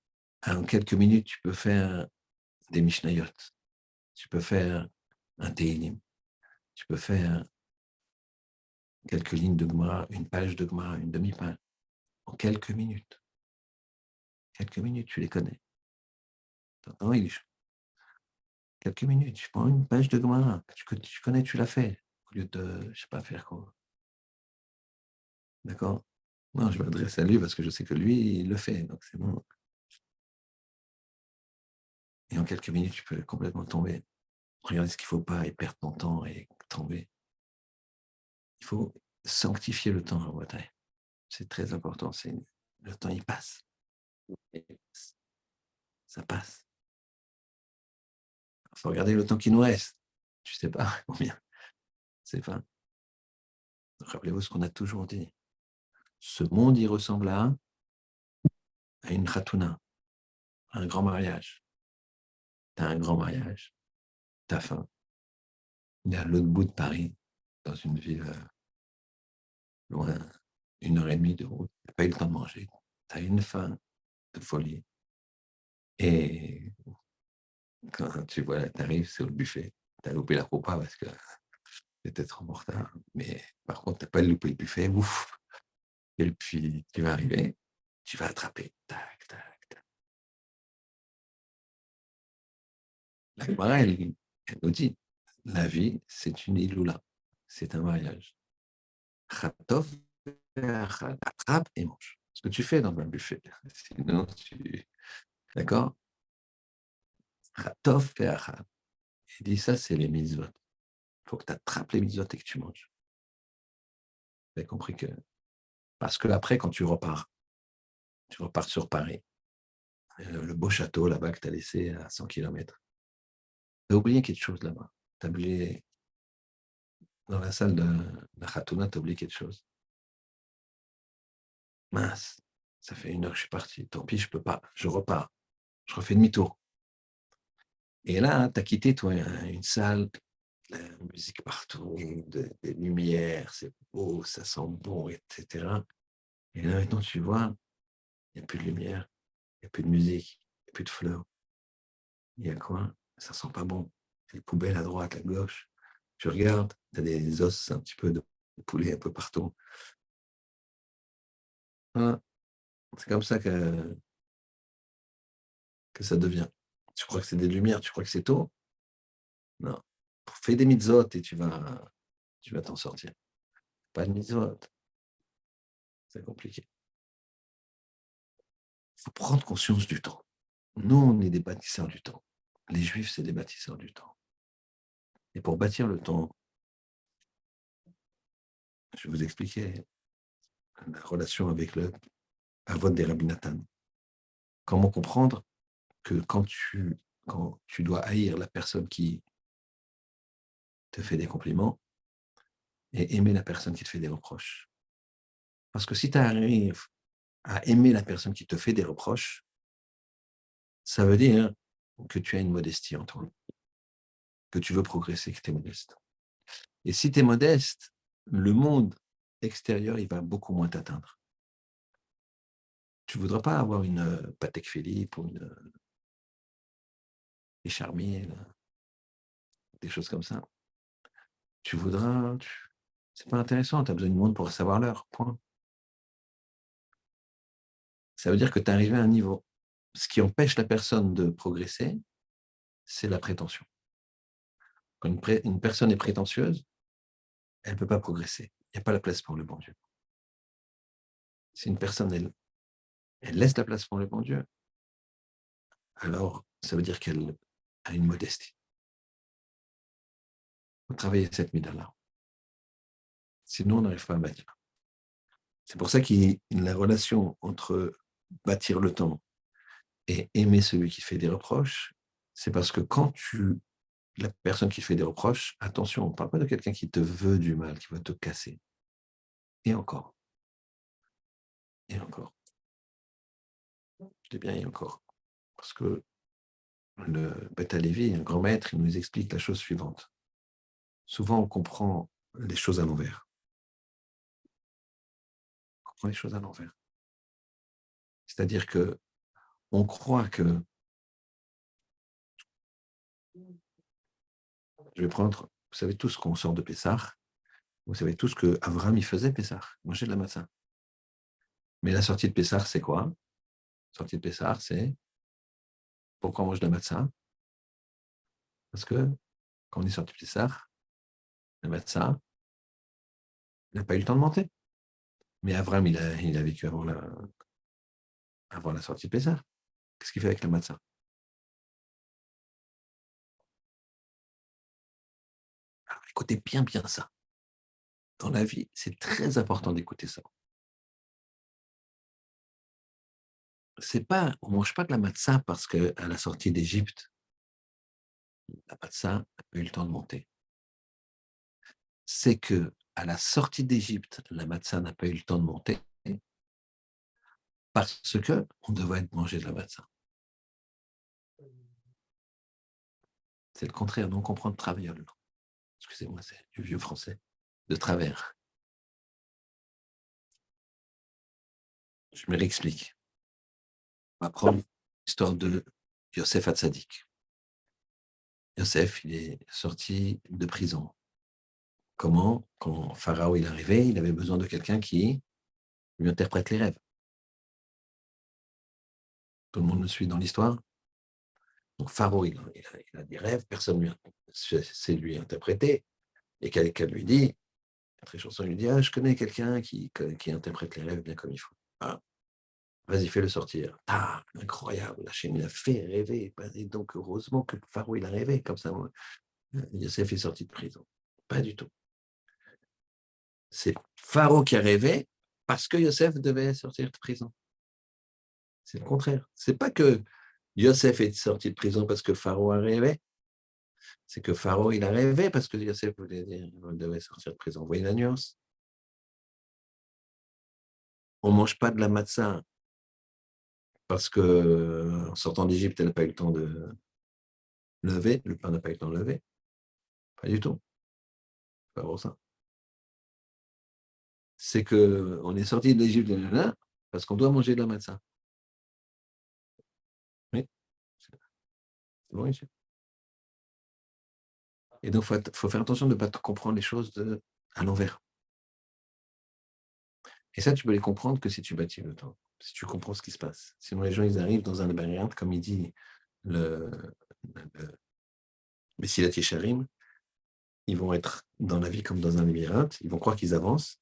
en quelques minutes, tu peux faire des Mishnayot, tu peux faire un Tehillim, tu peux faire quelques lignes de Gemara, une page de Gemara, une demi-page, en quelques minutes. Quelques minutes, tu les connais. T'entends, quelques minutes, tu prends une page de Gemara que tu connais, tu l'as fait, au lieu de, je sais pas, faire quoi. D'accord? Non, je m'adresse à lui parce que je sais que lui, il le fait, donc c'est bon. Et en quelques minutes, tu peux complètement tomber. Regarder ce qu'il ne faut pas et perdre ton temps et tomber. Il faut sanctifier le temps, Rabotai. C'est très important. Le temps, il passe. Ça passe. Il faut regarder le temps qui nous reste. Tu ne sais pas combien. C'est pas. Rappelez-vous ce qu'on a toujours dit. Ce monde, il ressemble à une khatouna, à un grand mariage. Tu as un grand mariage, tu as faim. Il est à l'autre bout de Paris, dans une ville loin, 1 heure et demie de route. Tu n'as pas eu le temps de manger. Tu as une faim de folie. Et quand tu vois, tu arrives sur le buffet, tu as loupé la repas parce que tu étais trop en retard. Mais par contre, tu n'as pas loupé le buffet, ouf. Et puis, tu vas arriver, tu vas attraper. Tac, tac, tac. La Gemara, elle nous dit, la vie, c'est une iloula. C'est un mariage. Khatov, attrape et mange. Ce que tu fais dans un buffet. Sinon, D'accord? Khatov et achab. Il dit ça, c'est les mitzvot. Il faut que tu attrapes les mitzvot et que tu manges. Vous avez compris que. Parce que après, quand tu repars sur Paris, le beau château là-bas que tu as laissé à 100 km, tu as oublié quelque chose là-bas. Tu as oublié, dans la salle de la Khatouna, tu as oublié quelque chose. Mince, ça fait 1 heure que je suis parti. Tant pis, je peux pas. Je repars. Je refais demi-tour. Et là, tu as quitté, toi, une salle, la musique partout, des lumières, c'est beau, ça sent bon, etc. Et là, maintenant, tu vois, il n'y a plus de lumière, il n'y a plus de musique, il n'y a plus de fleurs. Il y a quoi? Ça sent pas bon. Les poubelles à droite, à gauche. Tu regardes, tu as des os un petit peu de poulet un peu partout. Voilà. C'est comme ça que ça devient. Tu crois que c'est des lumières, tu crois que c'est tôt? Non. Fais des mitzvot et tu vas t'en sortir. Pas de mitzvot, c'est compliqué. Il faut prendre conscience du temps. Nous, on est des bâtisseurs du temps. Les Juifs, c'est des bâtisseurs du temps. Et pour bâtir le temps, je vais vous expliquer la relation avec le Avot des Rabbi Nathan. Comment comprendre que quand tu dois haïr la personne qui te fait des compliments et aimer la personne qui te fait des reproches. Parce que si tu arrives à aimer la personne qui te fait des reproches, ça veut dire que tu as une modestie en toi, que tu veux progresser, que tu es modeste. Et si tu es modeste, le monde extérieur, il va beaucoup moins t'atteindre. Tu ne voudras pas avoir une Patek Philippe ou une Charmier, des choses comme ça. Tu voudras... C'est pas intéressant, tu as besoin du monde pour savoir l'heure, point. Ça veut dire que tu es arrivé à un niveau. Ce qui empêche la personne de progresser, c'est la prétention. Quand une personne est prétentieuse, elle ne peut pas progresser. Il n'y a pas la place pour le bon Dieu. Si une personne, elle laisse la place pour le bon Dieu, alors ça veut dire qu'elle a une modestie. Il faut travailler cette mida-là. Sinon, on n'arrive pas à bâtir. C'est pour ça qu'il la relation entre bâtir le temps et aimer celui qui fait des reproches, c'est parce que la personne qui fait des reproches, attention, on ne parle pas de quelqu'un qui te veut du mal, qui va te casser. Et encore. Et encore. Je dis bien et encore. Parce que le Beth Halevi, un grand maître, il nous explique la chose suivante. Souvent, on comprend les choses à l'envers. On comprend les choses à l'envers. C'est-à-dire que on croit que, je vais prendre, vous savez tous qu'on sort de Pessah, vous savez tous que Abraham il faisait Pessah, manger de la matzah. Mais la sortie de Pessah, c'est quoi? La sortie de Pessah, c'est pourquoi on mange de la matzah? Parce que quand on est sorti de Pessah, la matzah, il n'a pas eu le temps de monter. Mais Abraham, il a vécu avant la sortie de Pessah. Qu'est-ce qu'il fait avec la matzah? Alors, écoutez bien, bien ça. Dans la vie, c'est très important d'écouter ça. C'est pas, on mange pas de la matzah parce qu'à la sortie d'Égypte, la matzah n'a pas eu le temps de monter. C'est que à la sortie d'Égypte, la matzah n'a pas eu le temps de monter parce que on devait manger de la matzah. C'est le contraire, donc on prend de travers le nom. Excusez-moi, c'est du vieux français. De travers. Je me réexplique. On va prendre l'histoire de Yosef Hatzadik. Yosef, il est sorti de prison. Comment? Quand Pharaon est arrivé, il avait besoin de quelqu'un qui lui interprète les rêves. Tout le monde me suit dans l'histoire? Donc Pharaon, il a des rêves, personne ne sait lui interpréter. Et quelqu'un lui dit, très chanson lui dit, ah, je connais quelqu'un qui interprète les rêves bien comme il faut. Ah, vas-y, fais-le sortir. Ah, incroyable, la chaîne, il a fait rêver. Et donc, heureusement que Pharaon, il a rêvé, comme ça, Yosef est sorti de prison. Pas du tout. C'est Pharaon qui a rêvé parce que Yosef devait sortir de prison. C'est le contraire. C'est pas que Yosef est sorti de prison parce que Pharaon a rêvé, c'est que Pharaon, il a rêvé parce que Yosef devait sortir de prison. Vous voyez la nuance? On ne mange pas de la matzah parce que en sortant d'Égypte, elle n'a pas eu le temps de lever, le pain n'a pas eu le temps de lever. Pas du tout. C'est pas pour ça. C'est qu'on est sorti d'Égypte parce qu'on doit manger de la matzah. Oui, c'est bon, ici. Et donc, il faut faire attention de ne pas comprendre les choses à l'envers. Et ça, tu peux les comprendre que si tu bâtis le temps, si tu comprends ce qui se passe. Sinon, les gens, ils arrivent dans un labyrinthe, comme il dit le Messilat Yesharim, ils vont être dans la vie comme dans un labyrinthe, ils vont croire qu'ils avancent.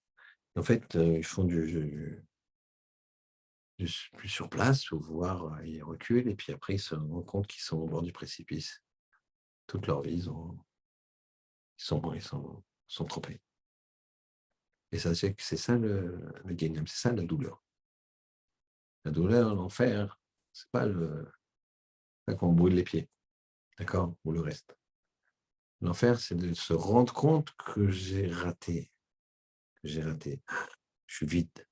En fait, ils font du sur place, ou voire ils reculent, et puis après, ils se rendent compte qu'ils sont au bord du précipice. Toute leur vie, ils sont trompés. Et ça, c'est ça le Guéniam, c'est ça la douleur. La douleur, l'enfer, c'est pas qu'on brûle les pieds, d'accord, ou le reste. L'enfer, c'est de se rendre compte que j'ai raté. Je suis vide.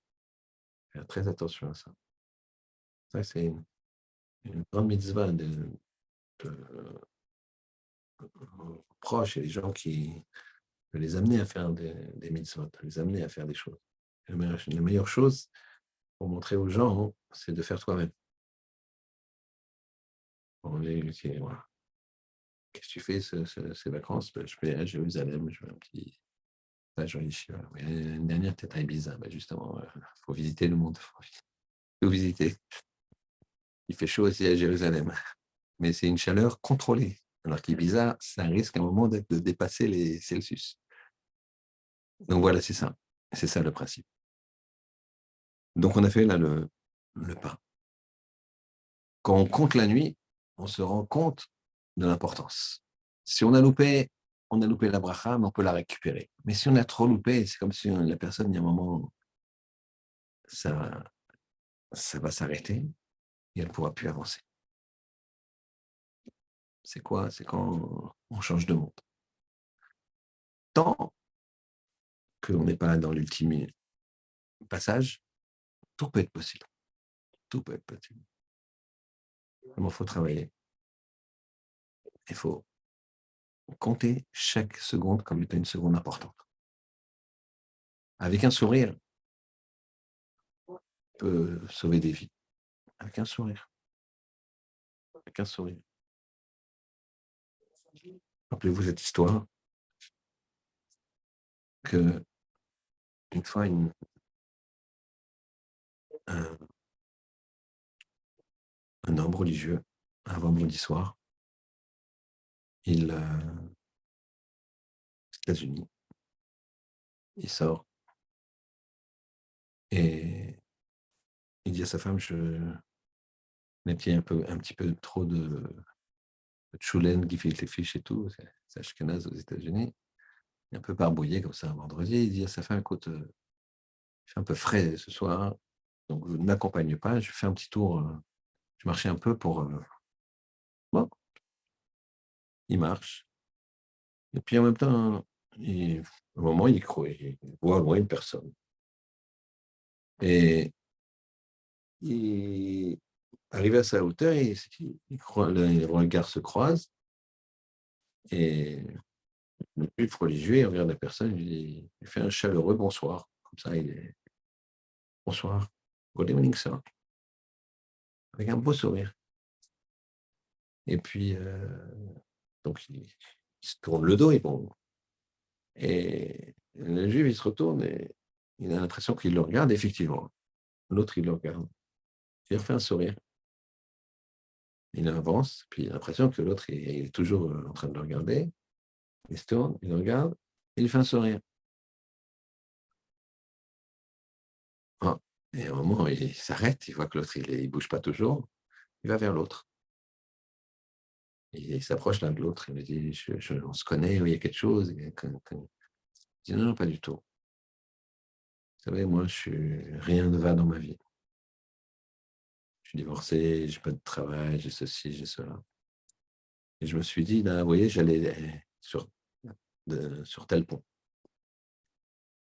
Faire très attention à ça. Ça, c'est une grande mitzvah de proches et les gens de les amener à faire des mitzvot, de les amener à faire des choses. La meilleure chose pour montrer aux gens, c'est de faire toi-même. Voilà. Qu'est-ce que tu fais ces vacances? Ben, je vais à Jérusalem, je vais un petit stage en yeshiva. L'année dernière, peut-être à Ibiza. Ben, justement, il faut visiter le monde. Il faut tout visiter. Il fait chaud aussi à Jérusalem, mais c'est une chaleur contrôlée. Alors qu'Ibiza, ça risque à un moment de dépasser les Celsius. Donc voilà, c'est ça. C'est ça le principe. Donc on a fait là le pas. Quand on compte la nuit, on se rend compte de l'importance. Si on a loupé la bracha, mais on peut la récupérer. Mais si on a trop loupé, c'est comme si la personne, il y a un moment, ça, ça va s'arrêter et elle ne pourra plus avancer. C'est quoi? C'est quand on change de monde. Tant qu'on n'est pas dans l'ultime passage, tout peut être possible. Tout peut être possible. Il faut travailler. il faut compter chaque seconde comme étant une seconde importante. Avec un sourire, on peut sauver des vies. Avec un sourire. Avec un sourire. Rappelez-vous cette histoire que une fois un, un homme religieux, un vendredi soir, aux États-Unis, il sort et il dit à sa femme, un petit peu trop de tchoulen, gefilte fish et tout, c'est ashkenaz aux États-Unis, un peu barbouillé comme ça un vendredi. Il dit à sa femme, écoute, il fait un peu frais ce soir, donc ne m'accompagne pas, je fais un petit tour, je marchais un peu pour... bon, il marche. Et puis en même temps, à un moment, il voit au loin une personne. Et il, arrivé à sa hauteur, les regards se croisent. Et le juif religieux, il regarde la personne, il fait un chaleureux bonsoir. Comme ça, il est bonsoir, good evening, sir, avec un beau sourire. Et puis, donc, il se tourne le dos et le juif, il se retourne et il a l'impression qu'il le regarde, effectivement. L'autre, il le regarde. Il refait un sourire. Il avance, puis il a l'impression que l'autre, il est toujours en train de le regarder. Il se tourne, il le regarde, il fait un sourire. Ah, et à un moment, il s'arrête, il voit que l'autre, il ne bouge pas toujours. Il va vers l'autre. Il s'approche l'un de l'autre. Il me dit, on se connaît, il y a quelque chose. Il dit, non, non, pas du tout. Vous savez, moi, rien ne va dans ma vie. Je suis divorcé, je n'ai pas de travail, j'ai ceci, j'ai cela. Et je me suis dit, là, vous voyez, j'allais sur tel pont.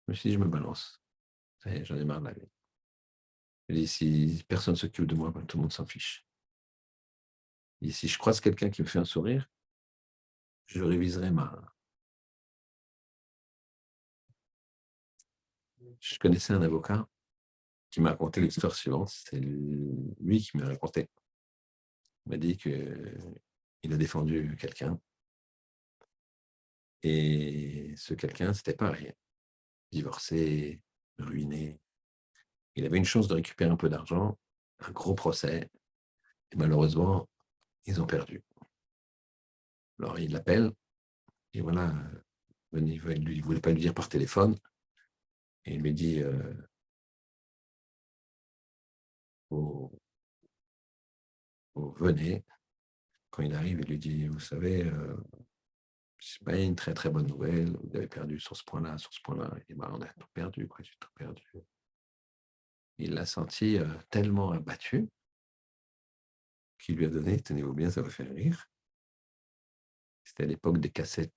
Je me suis dit, je me balance. J'en ai marre de la vie. Je dis, si personne ne s'occupe de moi, ben, tout le monde s'en fiche. Et si je croise quelqu'un qui me fait un sourire, je réviserai Je connaissais un avocat qui m'a raconté l'histoire suivante. C'est lui qui m'a raconté. Il m'a dit qu'il a défendu quelqu'un. Et ce quelqu'un, c'était pareil. Divorcé, ruiné. Il avait une chance de récupérer un peu d'argent, un gros procès. Et malheureusement, ils ont perdu. Alors, il l'appelle. Et voilà, il ne voulait pas lui dire par téléphone. Et il lui dit, venez. Quand il arrive, il lui dit, vous savez, c'est pas une très très bonne nouvelle, vous avez perdu sur ce point-là, sur ce point-là. Il dit, bah, on a tout perdu, quoi, j'ai tout perdu. Il l'a senti tellement abattu qu'il lui a donné, tenez-vous bien, ça va faire rire. C'était à l'époque des cassettes,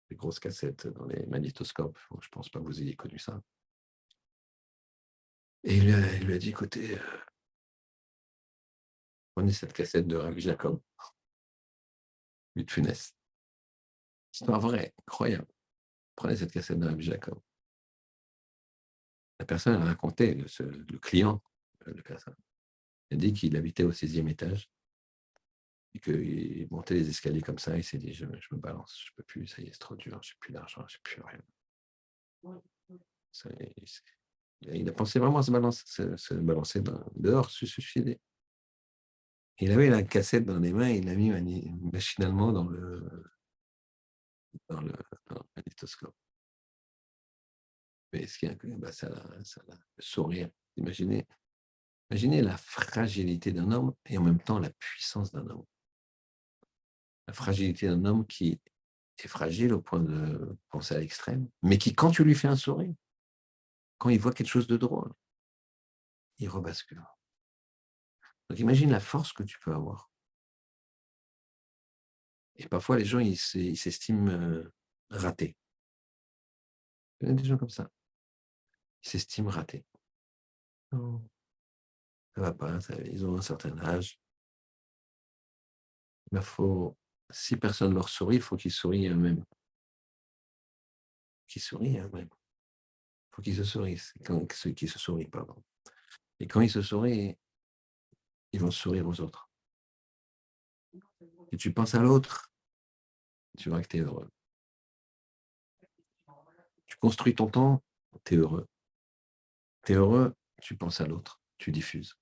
des grosses cassettes dans les magnétoscopes. Je ne pense pas que vous ayez connu ça. Et il lui a dit, écoutez, prenez cette cassette de Ravi Jacob, lui de Funès. Histoire vraie, incroyable. Prenez cette cassette de Ravi Jacob. La personne a raconté, le client de la personne, il a dit qu'il habitait au 6e étage et qu'il montait les escaliers comme ça. Il s'est dit, je me balance, je ne peux plus, ça y est, c'est trop dur, je n'ai plus d'argent, je n'ai plus rien. Ça, il a pensé vraiment à se balancer dehors, se suicider. Il avait la cassette dans les mains, il l'a mis machinalement dans le magnétoscope. Mais ce qui est bah, le sourire. Imaginez la fragilité d'un homme et en même temps la puissance d'un homme. La fragilité d'un homme qui est fragile au point de penser à l'extrême, mais qui, quand tu lui fais un sourire, quand il voit quelque chose de drôle, il rebascule. Donc imagine la force que tu peux avoir. Et parfois, les gens, ils s'estiment ratés. Il y a des gens comme ça. Ils s'estiment ratés. Non, ça ne va pas, ils ont un certain âge. Il faut si personne leur sourit, il faut qu'ils sourient eux-mêmes. Qu'ils sourient eux-mêmes. Il faut qu'ils se sourient. Ceux qui se sourient, pardon. Et quand ils se sourient, ils vont sourire aux autres. Et tu penses à l'autre, tu vois que tu es heureux. Tu construis ton temps, tu es heureux. Tu es heureux, tu penses à l'autre, tu diffuses.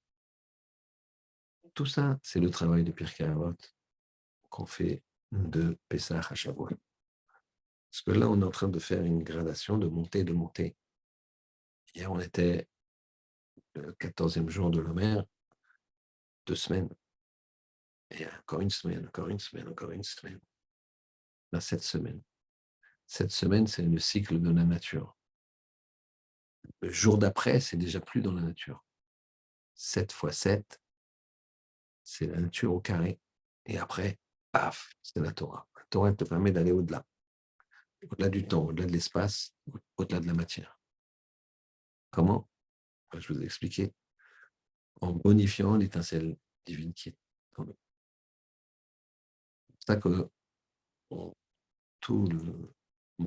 Tout ça, c'est le travail de Pirkei Avot qu'on fait de Pessah à Shavuot. Parce que là, on est en train de faire une gradation, de monter, de monter. Hier, on était le 14e jour de l'Omer, 2 semaines. Et encore une semaine, encore une semaine, encore une semaine. Là, 7 semaines. 7 semaines, c'est le cycle de la nature. Le jour d'après, c'est déjà plus dans la nature. 7 fois 7, c'est la nature au carré. Et après, paf, c'est la Torah. La Torah te permet d'aller au-delà. Au-delà du temps, au-delà de l'espace, au-delà de la matière. Comment? Je vous ai expliqué. En bonifiant l'étincelle divine qui est en nous. C'est ça que tout le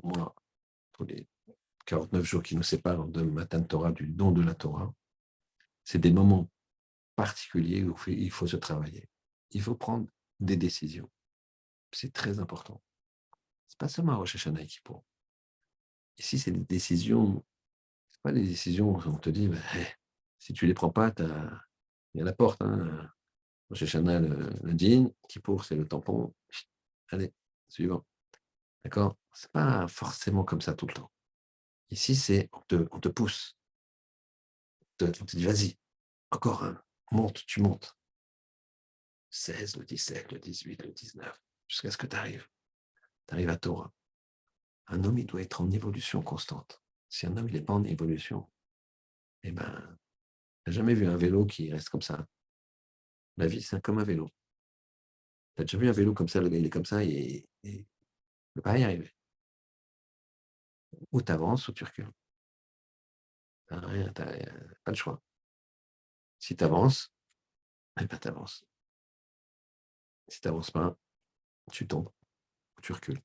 mois, tous les 49 jours qui nous séparent de Matan Torah, du don de la Torah, c'est des moments particuliers où il faut se travailler. Il faut prendre des décisions. C'est très important. Ce n'est pas seulement Rosh Hashanah et Kippour. Ici, c'est des décisions, ce pas des décisions où on te dit, si tu ne les prends pas, il y a la porte. Hein. Rosh Hashanah, le dîn, Kippour, c'est le tampon. Allez, suivant. D'accord? Ce n'est pas forcément comme ça tout le temps. Ici, c'est on te pousse. On te dit, vas-y, encore un. Monte, tu montes. 16, le 17, le 18, le 19, jusqu'à ce que tu arrives. Tu arrives à Torah. Un homme, il doit être en évolution constante. Si un homme, il n'est pas en évolution, eh ben, tu n'as jamais vu un vélo qui reste comme ça. La vie, c'est comme un vélo. Tu as déjà vu un vélo comme ça, le gars, il est comme ça, et il ne peut pas y arriver. Ou tu avances, ou tu recules. Tu n'as pas le choix. Si tu avances, eh ben, tu avances. Si tu n'avances pas, tu tombes, ou tu recules.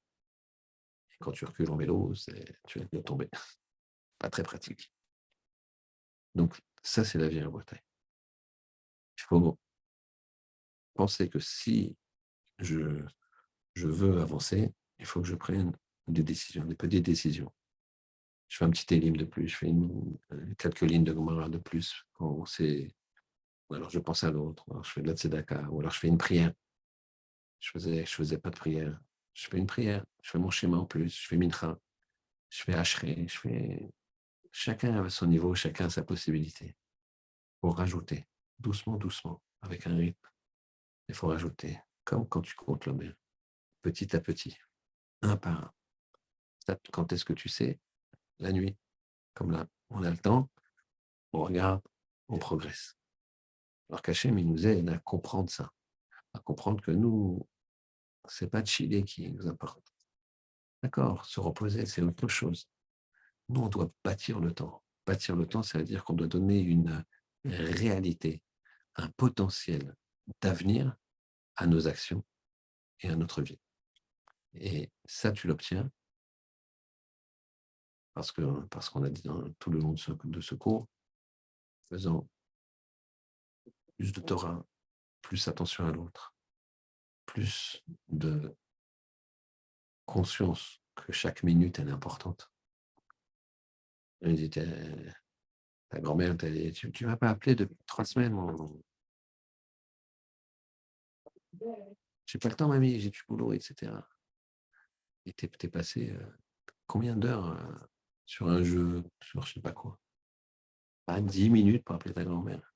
Et quand tu recules en vélo, tu vas de tomber. Pas très pratique. Donc, ça, c'est la vie en Bretagne. Il faut penser que si je veux avancer, il faut que je prenne des décisions, des petites décisions. Je fais un petit élim de plus, je fais quelques lignes de Gemara de plus, ou alors je pense à l'autre, alors je fais de la tzedaka, ou alors je fais une prière. Je faisais pas de prière. Je fais une prière, je fais mon schéma en plus, je fais mincha, je fais hachré, chacun à son niveau, chacun a sa possibilité. Pour rajouter, doucement, doucement, avec un rythme. Il faut rajouter, comme quand tu comptes l'homme, petit à petit, un par un. Ça, quand est-ce que tu sais? La nuit. Comme là, on a le temps, on regarde, on progresse. Alors qu'Hachem, il nous aide à comprendre ça, à comprendre que nous, c'est pas de chiller qui nous importe. D'accord, se reposer, c'est autre chose. Nous, on doit bâtir le temps. Bâtir le temps, ça veut dire qu'on doit donner une réalité, un potentiel d'avenir à nos actions et à notre vie. Et ça, tu l'obtiens parce qu'on a dit dans tout le long de ce cours, faisant plus de Torah, plus attention à l'autre, plus de conscience que chaque minute, elle est importante. Elle dit, ta grand-mère, tu ne m'as pas appelé depuis 3 semaines. J'ai pas le temps, mamie, j'ai du boulot, etc. Et t'es passé combien d'heures sur un jeu, sur je sais pas quoi. Pas 10 minutes pour appeler ta grand-mère.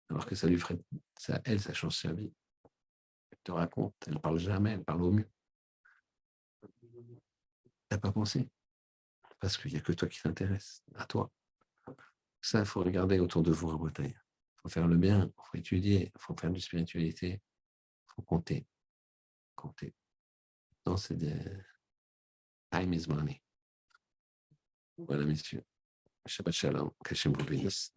Alors que ça lui ferait, ça change sa vie. Elle te raconte, elle ne parle jamais, elle parle au mieux. T'as pas pensé? Parce qu'il n'y a que toi qui t'intéresse, à toi. Ça, il faut regarder autour de vous en Bretagne. Il faut faire le bien, il faut étudier, il faut faire de la spiritualité, il faut compter. Compter. Non, c'est des time is money. Voilà, messieurs. Shabbat shalom. Qu'Hachem vous bénisse.